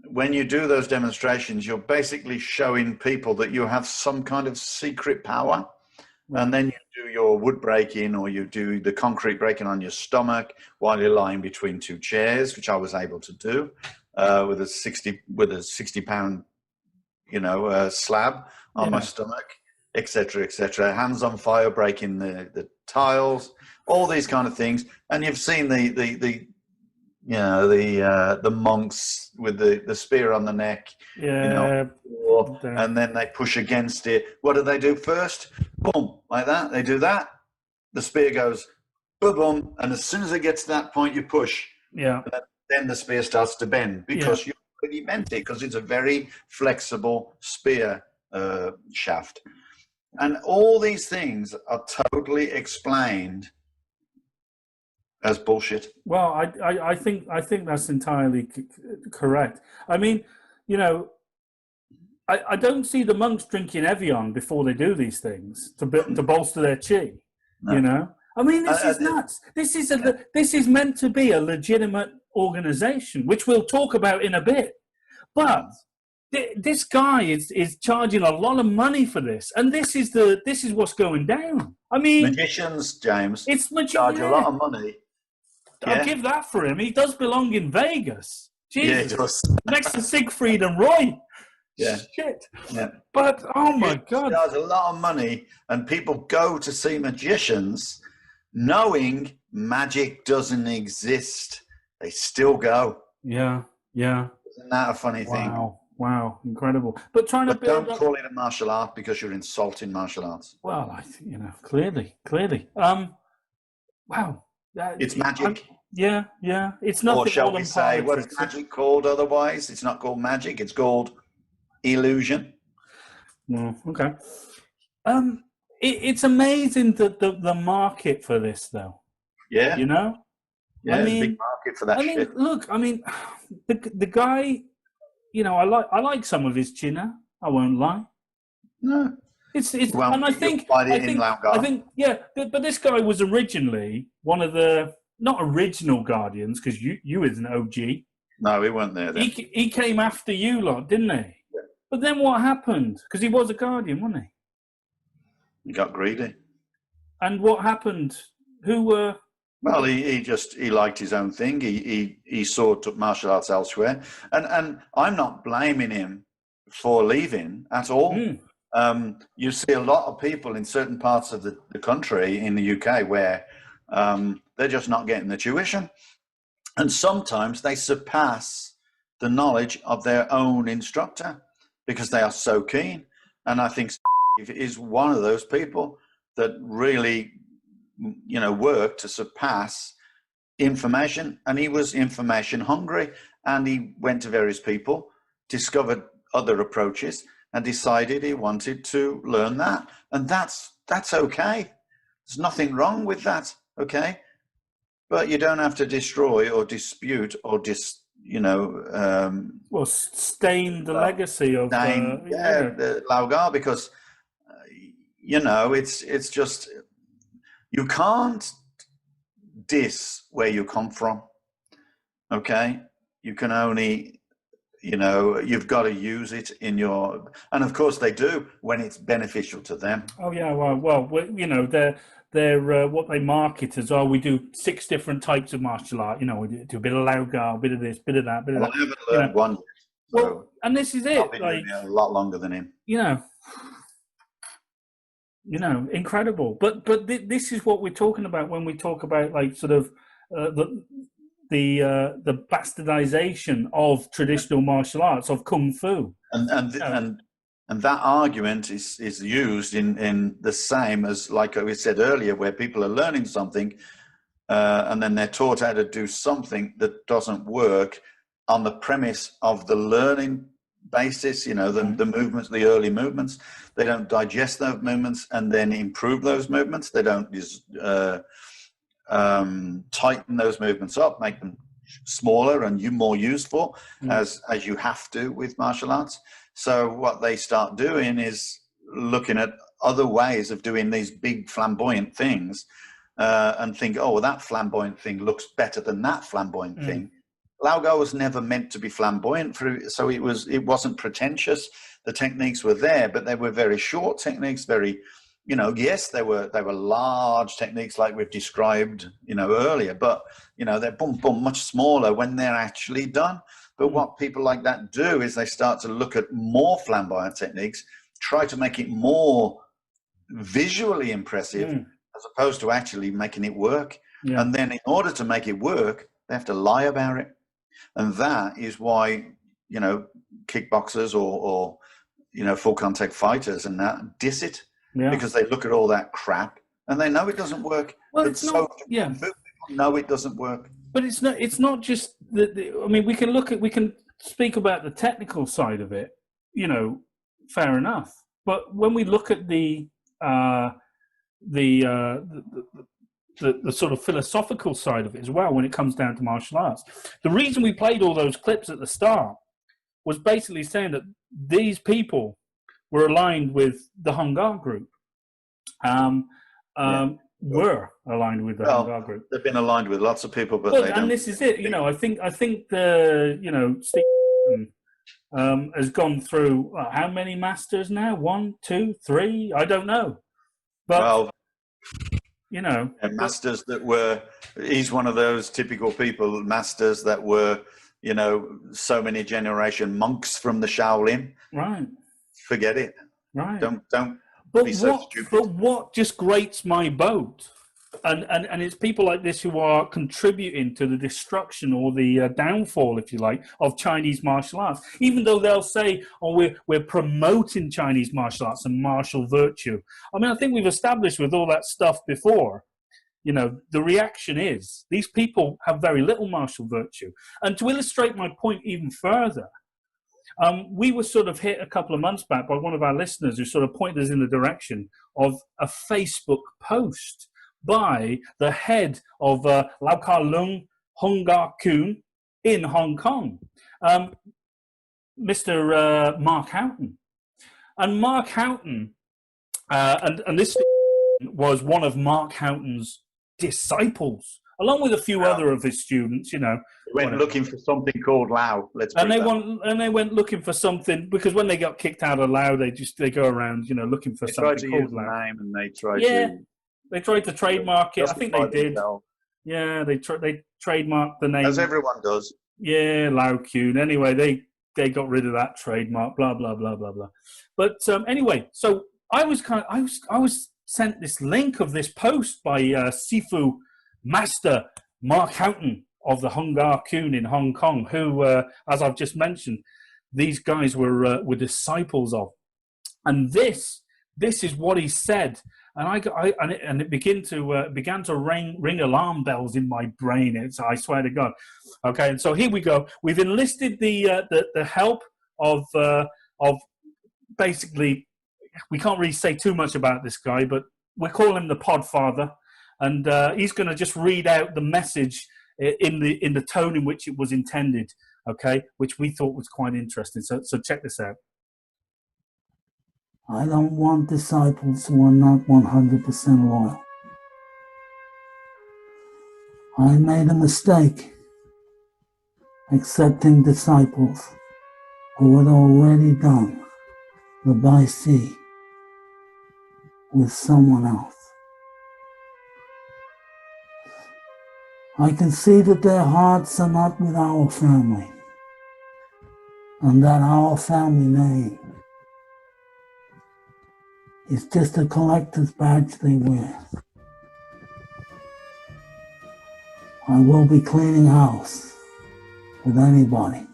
when you do those demonstrations, you're basically showing people that you have some kind of secret power. And then you do your wood breaking, or you do the concrete breaking on your stomach while you're lying between two chairs, which I was able to do with a 60-pound, slab on my stomach, etc., etc. Hands on fire, breaking the tiles, all these kind of things. And you've seen the monks with the spear on the neck, and then they push against it. What do they do first? Boom, like that. They do that. The spear goes boom, boom, and as soon as it gets to that point, you push. Yeah. Then the spear starts to bend because you already bent it, because it's a very flexible spear shaft. And all these things are totally explained as bullshit. Well, I think that's entirely correct. I mean, I don't see the monks drinking Evian before they do these things to bolster their chi. No. I mean, this is nuts. This is meant to be a legitimate organization, which we'll talk about in a bit. But this guy is charging a lot of money for this, and this is what's going down. I mean, magicians, James, charge a lot of money. I'll give that for him. He does belong in Vegas. Jesus. Yeah, he does. Next to Siegfried and Roy. Yeah. Shit. Yeah. But, oh my God. There's a lot of money, and people go to see magicians knowing magic doesn't exist. They still go. Yeah. Isn't that a funny thing? Wow. Incredible. But don't call it a martial art, because you're insulting martial arts. Well, I think, clearly. Wow. It's magic. Yeah. It's not. Or shall we say, what is magic called otherwise? It's not called magic. It's called illusion. Okay. It's amazing that the market for this, though. Yeah. You know? Yeah, I there's a mean, big market for that shit. Look, I mean, the guy, you know, I like some of his chinna. I won't lie. No. It's Well, and I think, yeah, but this guy was originally one of the, not original Guardians, because you was an OG. No, he weren't there then. He came after you lot, didn't he? Yeah. But then what happened? Because he was a Guardian, wasn't he? He got greedy. And what happened? Who were? Well, he liked his own thing. He sought martial arts elsewhere, and I'm not blaming him for leaving at all. You see a lot of people in certain parts of the country in the UK where they're just not getting the tuition, and sometimes they surpass the knowledge of their own instructor because they are so keen. And I think is one of those people that really, you know, work to surpass information, and he was information hungry, and he went to various people, discovered other approaches, and decided he wanted to learn that, and that's okay. There's nothing wrong with that, okay? But you don't have to destroy or dispute or stain the legacy of the Laugar, because you know, it's just, you can't diss where you come from, okay? You can only, you know, you've got to use it in your, and of course they do when it's beneficial to them. Oh yeah, well, you know, they're what they market as, we do 6 different types of martial art. You know, we do a bit of Laugar, a bit of this, bit of that, bit of that. I haven't learned one yet, so well, and this is it. I've been doing it a lot longer than him. You know, incredible. But this is what we're talking about when we talk about, like, sort of the bastardization of traditional martial arts, of kung fu, and that argument is used in the same as, like we said earlier, where people are learning something and then they're taught how to do something that doesn't work on the premise of the learning basis, you know, the movements, the early movements. They don't digest those movements and then improve those movements. They don't tighten those movements up, make them smaller and more useful, as you have to with martial arts. So what they start doing is looking at other ways of doing these big flamboyant things and think, oh, well, that flamboyant thing looks better than that flamboyant thing. Laugar was never meant to be flamboyant, so it wasn't pretentious. The techniques were there, but they were very short techniques, very, you know, yes, they were large techniques like we've described, you know, earlier, but, you know, they're much smaller when they're actually done. But what people like that do is they start to look at more flamboyant techniques, try to make it more visually impressive as opposed to actually making it work. Yeah. And then in order to make it work, they have to lie about it. And that is why, you know, kickboxers or you know, full contact fighters and that diss it, because they look at all that crap and they know it doesn't work. Well, it's not, no, it doesn't work. But it's not just I mean, we can speak about the technical side of it, you know, fair enough. But when we look at the sort of philosophical side of it as well, when it comes down to martial arts, the reason we played all those clips at the start was basically saying that these people were aligned with the Hungar group. Were aligned with the Hungar group. They've been aligned with lots of people, but they don't. And this is it. You know, I think the, you know, Steve has gone through how many masters now? 1, 2, 3? I don't know. But, well, you know, masters that were. He's one of those typical people, masters that were, you know, so many generation monks from the Shaolin. Right. Forget it. Right. Don't be so stupid. But what just grates my boat, and it's people like this who are contributing to the destruction or the downfall, if you like, of Chinese martial arts. Even though they'll say, "Oh, we're promoting Chinese martial arts and martial virtue." I mean, I think we've established with all that stuff before. You know, the reaction is these people have very little martial virtue. And to illustrate my point even further, we were sort of hit a couple of months back by one of our listeners who sort of pointed us in the direction of a Facebook post by the head of Lau Kar Lung Hungar Kun in Hong Kong, Mr. Mark Houghton. And Mark Houghton, and this was one of Mark Houghton's disciples, along with a few other of his students, you know. They went looking for something called Lao. They went looking for something, because when they got kicked out of Lao, they go around, you know, looking for something called Lao. Name and they tried to trademark it. I think they did. Yeah, they trademarked the name, as everyone does. Yeah, Lau Kun. Anyway, they got rid of that trademark. Blah blah blah blah blah. But anyway, so I was sent this link of this post by Sifu Master Mark Houghton of the Hungar Kun in Hong Kong, who, as I've just mentioned, these guys were disciples of. And this is what he said. And it began to ring alarm bells in my brain. I swear to God. Okay, and so here we go. We've enlisted the help of basically, we can't really say too much about this guy, but we call him the Podfather, and he's going to just read out the message in the tone in which it was intended. Okay, which we thought was quite interesting. So check this out. I don't want disciples who are not 100% loyal. I made a mistake accepting disciples who had already done the wristy with someone else. I can see that their hearts are not with our family, and that our family name is just a collector's badge they wear. I will be cleaning house with anybody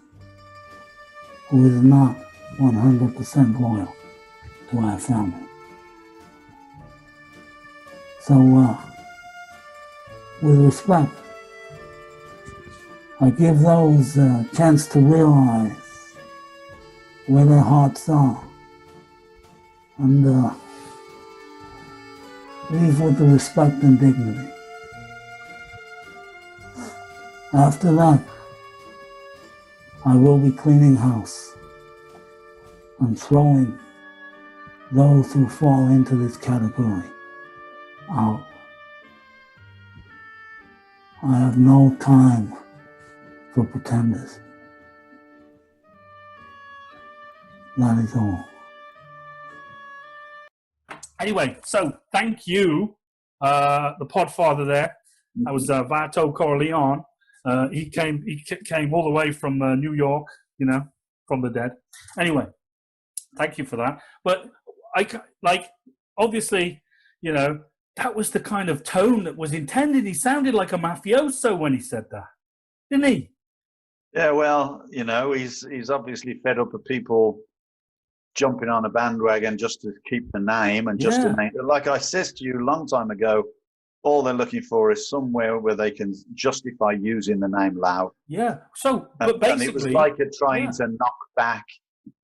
who is not 100% loyal to our family. So, with respect, I give those a chance to realize where their hearts are, and leave with the respect and dignity. After that, I will be cleaning house and throwing those who fall into this category out. I have no time for pretenders. That is all. Anyway, so thank you, the Podfather there. That was Vato Corleone. He came all the way from New York, you know, from the dead. Anyway, thank you for that. But obviously, you know, that was the kind of tone that was intended. He sounded like a mafioso when he said that, didn't he? Yeah, well, you know, he's obviously fed up of people jumping on a bandwagon just to keep the name and just to name. Like I said to you a long time ago, all they're looking for is somewhere where they can justify using the name Lau. Yeah. So, but basically, and it was like trying to knock back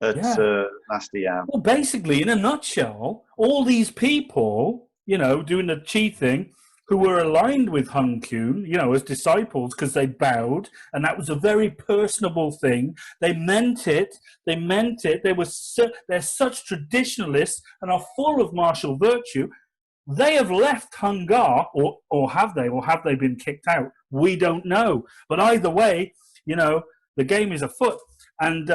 at Nasty Am. Well, basically, in a nutshell, all these people, you know, doing the chi thing, who were aligned with Hung Kun, you know, as disciples, because they bowed, and that was a very personable thing. They meant it. They meant it. They're such traditionalists and are full of martial virtue. They have left Hungar, or have they? Or have they been kicked out? We don't know. But either way, you know, the game is afoot. And,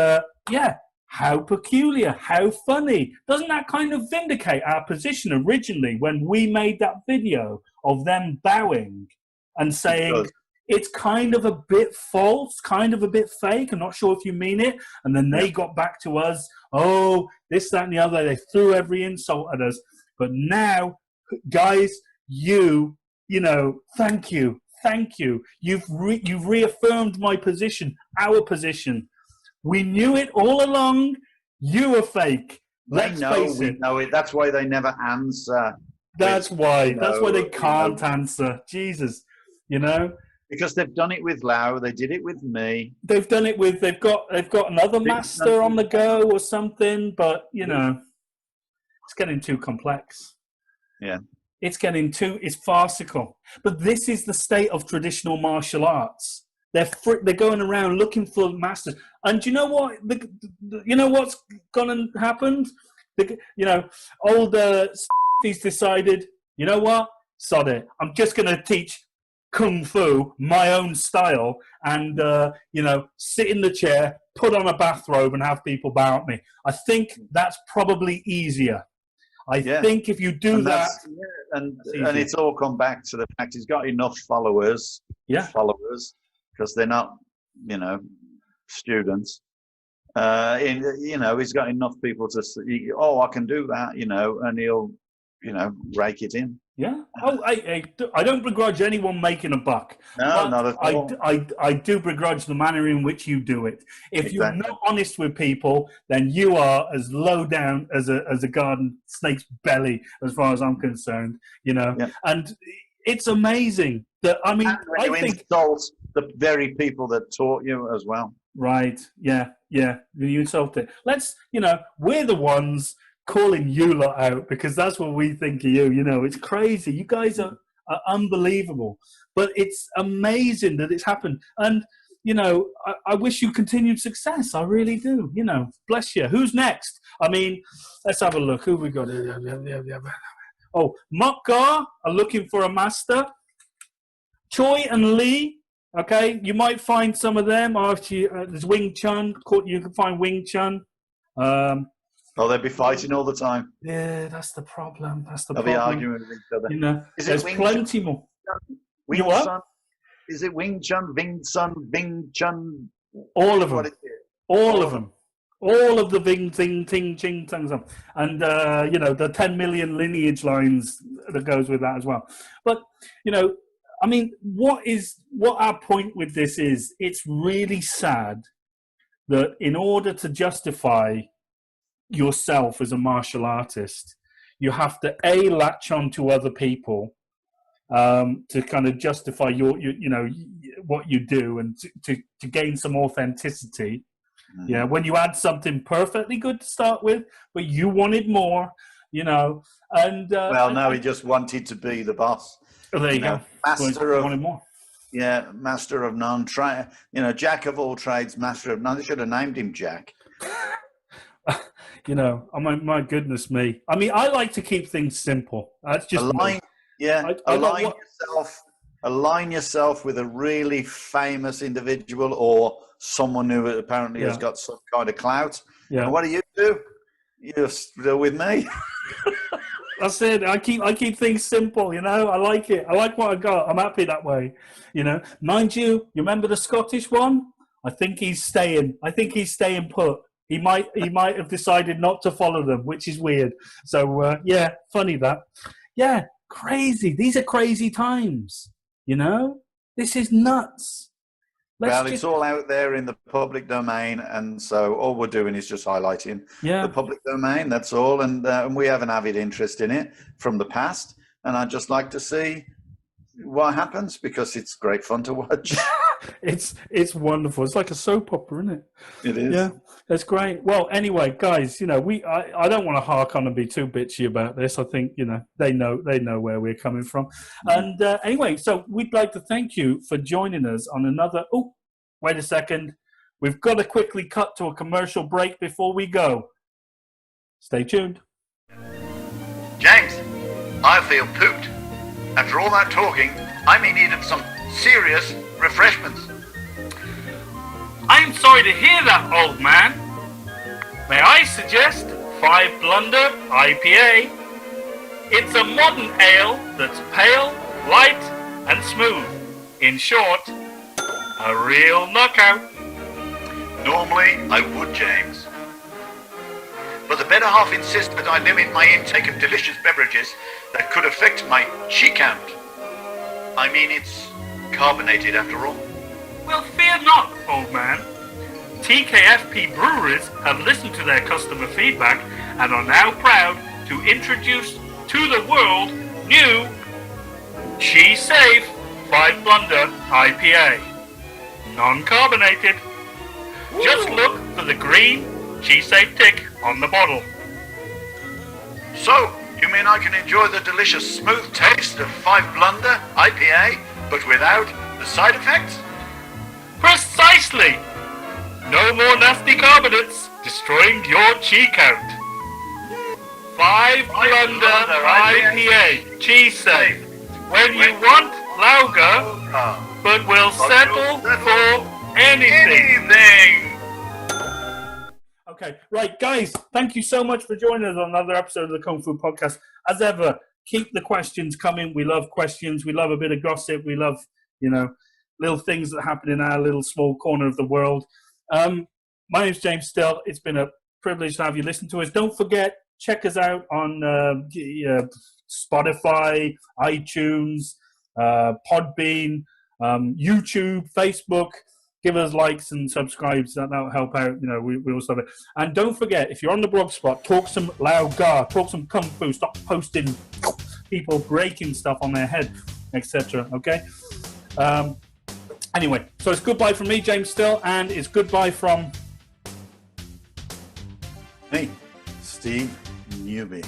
how peculiar, how funny. Doesn't that kind of vindicate our position originally when we made that video of them bowing and saying it's kind of a bit false, kind of a bit fake, I'm not sure if you mean it. And then they got back to us, oh, this, that, and the other. They threw every insult at us. But now, guys, you know, thank you. You've reaffirmed my position, our position. We knew it all along. You were fake. Let's face it. We know it. That's why they never answer. That's why. That's why they can't answer. Jesus, you know. because they've done it with Lau. They did it with me. They've done it with. They've got another master on the go or something. But it's getting too complex. Yeah. It's farcical. But this is the state of traditional martial arts. They're going around looking for masters. And you know what? You know what's gonna happen? Old he's decided, you know what? Sod it. I'm just gonna teach Kung Fu my own style and sit in the chair, put on a bathrobe and have people bow at me. I think that's probably easier. I think if you do that, and it's all come back to the fact he's got enough followers, because they're not, students. He's got enough people to say, I can do that, and he'll, rake it in. Yeah. Oh, I don't begrudge anyone making a buck. No, not at all. I do begrudge the manner in which you do it. If you're not honest with people, then you are as low down as a garden snake's belly, as far as I'm concerned. And it's amazing that I think insult the very people that taught you as well. Right? Yeah. You insult it. We're the ones calling you lot out because that's what we think of you. It's crazy. You guys are unbelievable, but it's amazing that it's happened. And I wish you continued success. I really do. Bless you. Who's next? Let's have a look. Who we got? Oh, Mokgar are looking for a master. Choi and Lee. Okay, you might find some of them. There's Wing Chun. You can find Wing Chun. They'd be fighting all the time. Yeah, that's the problem. They'll be arguing with each other. There's plenty more. Wing Chun? Is it Wing Chun, Ving Sun, Ving Chun? All of them. All of them. All of the Ving, Ting, Ting, Ching, Tang, Tang. And, the 10 million lineage lines that goes with that as well. But, what our point with this is, it's really sad that in order to justify yourself as a martial artist, you have to latch on to other people to kind of justify your what you do and to gain some authenticity. Mm-hmm. Yeah, when you had something perfectly good to start with, but you wanted more, and now he just wanted to be the boss. Oh, there you go. Wanted more. Yeah, master of none. Jack of all trades, master of none. They should have named him Jack. My goodness me. I like to keep things simple. That's just align yourself with a really famous individual or someone who apparently has got some kind of clout. Yeah. And what do? You're still with me. That's it. I keep things simple. I like it. I like what I got. I'm happy that way. Mind you remember the Scottish one? I think he's staying put. He might have decided not to follow them, which is weird. So, funny that. Yeah, crazy. These are crazy times, This is nuts. It's all out there in the public domain, and so all we're doing is just highlighting the public domain, that's all. And we have an avid interest in it from the past, and I'd just like to see what happens because it's great fun to watch. It's wonderful. It's like a soap opera, isn't it? It is. Yeah, that's great. Well, anyway, guys, I don't want to hark on and be too bitchy about this. I think they know where we're coming from. And anyway, so we'd like to thank you for joining us on another. Oh, wait a second. We've got to quickly cut to a commercial break before we go. Stay tuned. James, I feel pooped. After all that talking, I'm in need of some serious refreshments. I'm sorry to hear that, old man. May I suggest 5 Blunder IPA? It's a modern ale that's pale, light, and smooth. In short, a real knockout. Normally, I would, James. But the better half insists that I limit my intake of delicious beverages that could affect my chi count. It's carbonated after all. Well, fear not, old man. TKFP breweries have listened to their customer feedback and are now proud to introduce to the world new Chi Safe 5 Blunder IPA. Non-carbonated. Just look for the green G-Safe tick on the bottle. So, you mean I can enjoy the delicious smooth taste of 5 Blunder IPA, but without the side effects? Precisely! No more nasty carbonates destroying your chi count. 5 Blunder IPA, G-Safe. When you want lager, but will settle for anything. Okay, right, guys, thank you so much for joining us on another episode of the Kung Fu Podcast. As ever, keep the questions coming. We love questions. We love a bit of gossip. We love, little things that happen in our little small corner of the world. My name's James Still. It's been a privilege to have you listen to us. Don't forget, check us out on Spotify, iTunes, Podbean, YouTube, Facebook. Give us likes and subscribes. That'll help out. We also have it. And don't forget, if you're on the blog spot, talk some Lao Ga, talk some Kung Fu. Stop posting people breaking stuff on their head, etc. Okay? Anyway, so it's goodbye from me, James Still, and it's goodbye from me, Steve Newby.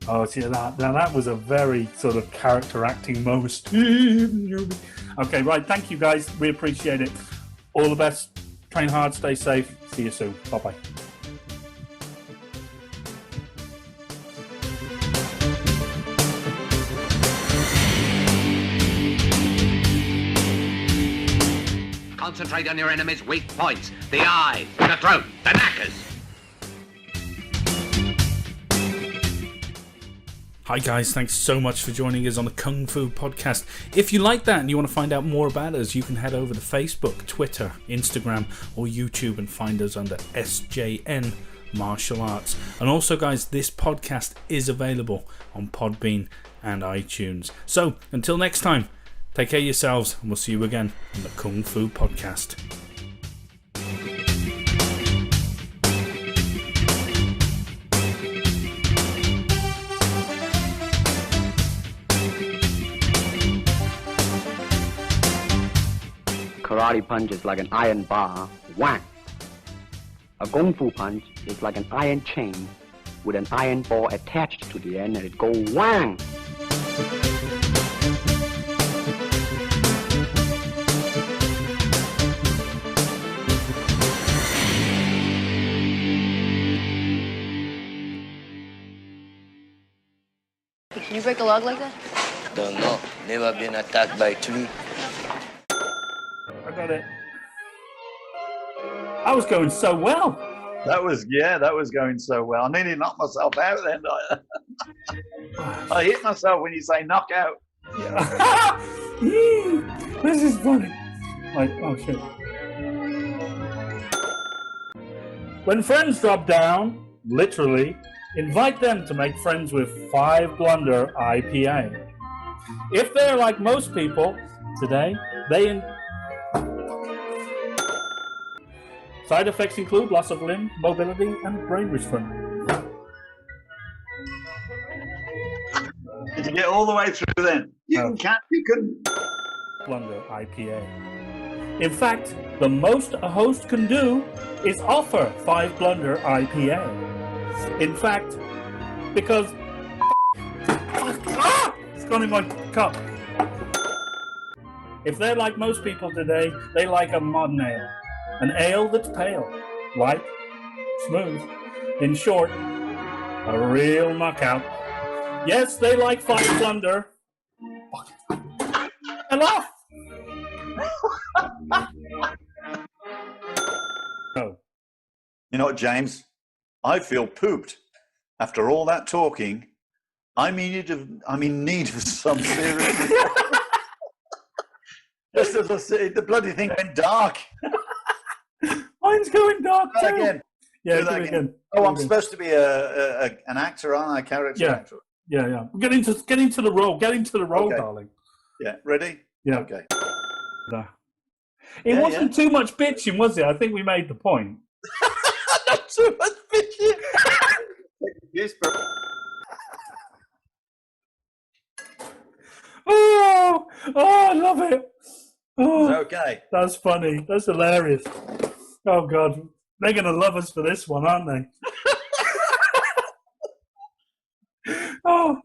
Oh, see, that was a very sort of character acting moment. Steve Newby. Okay, right. Thank you, guys. We appreciate it. All the best. Train hard. Stay safe. See you soon. Bye-bye. Concentrate on your enemy's weak points. The eyes, the throat, the knackers. Hi guys, thanks so much for joining us on the Kung Fu Podcast. If you like that and you want to find out more about us, you can head over to Facebook, Twitter, Instagram or YouTube and find us under SJN Martial Arts. And also guys, this podcast is available on Podbean and iTunes. So until next time, take care of yourselves and we'll see you again on the Kung Fu Podcast. Karate punch is like an iron bar, whack. A Kung Fu punch is like an iron chain with an iron ball attached to the end and it goes whang. Can you break a log like that? Don't know. Never been attacked by tree. I got it. I was going so well. That was going so well. I nearly knocked myself out then. I hit myself when you say knock out. Yeah. This is funny. Like, oh shit. When friends drop down, literally, invite them to make friends with 5 Blunder IPA. If they're like most people today, side effects include loss of limb, mobility, and brain restraint. Did you get all the way through then? You couldn't. Blunder IPA. In fact, the most a host can do is offer 5 Blunder IPA. In fact, because it's gone in my cup. If they're like most people today, they like a modern ale. An ale that's pale, light, smooth. In short, a real knockout. Yes, they like 5 Blunder. Enough! Oh. You know what, James? I feel pooped. After all that talking, I'm in need of some serious... Just as I said, the bloody thing went dark. Mine's going dark too. Again. Yeah, do that again. Oh, I'm supposed to be an actor, aren't I? A character actor. Yeah. Get into the role. Get into the role, okay. Darling. Yeah. Ready? Yeah. Okay. It wasn't too much bitching, was it? I think we made the point. Not too much bitching. Oh, I love it. okay. That's funny. That's hilarious. Oh, God. They're going to love us for this one, aren't they? Oh.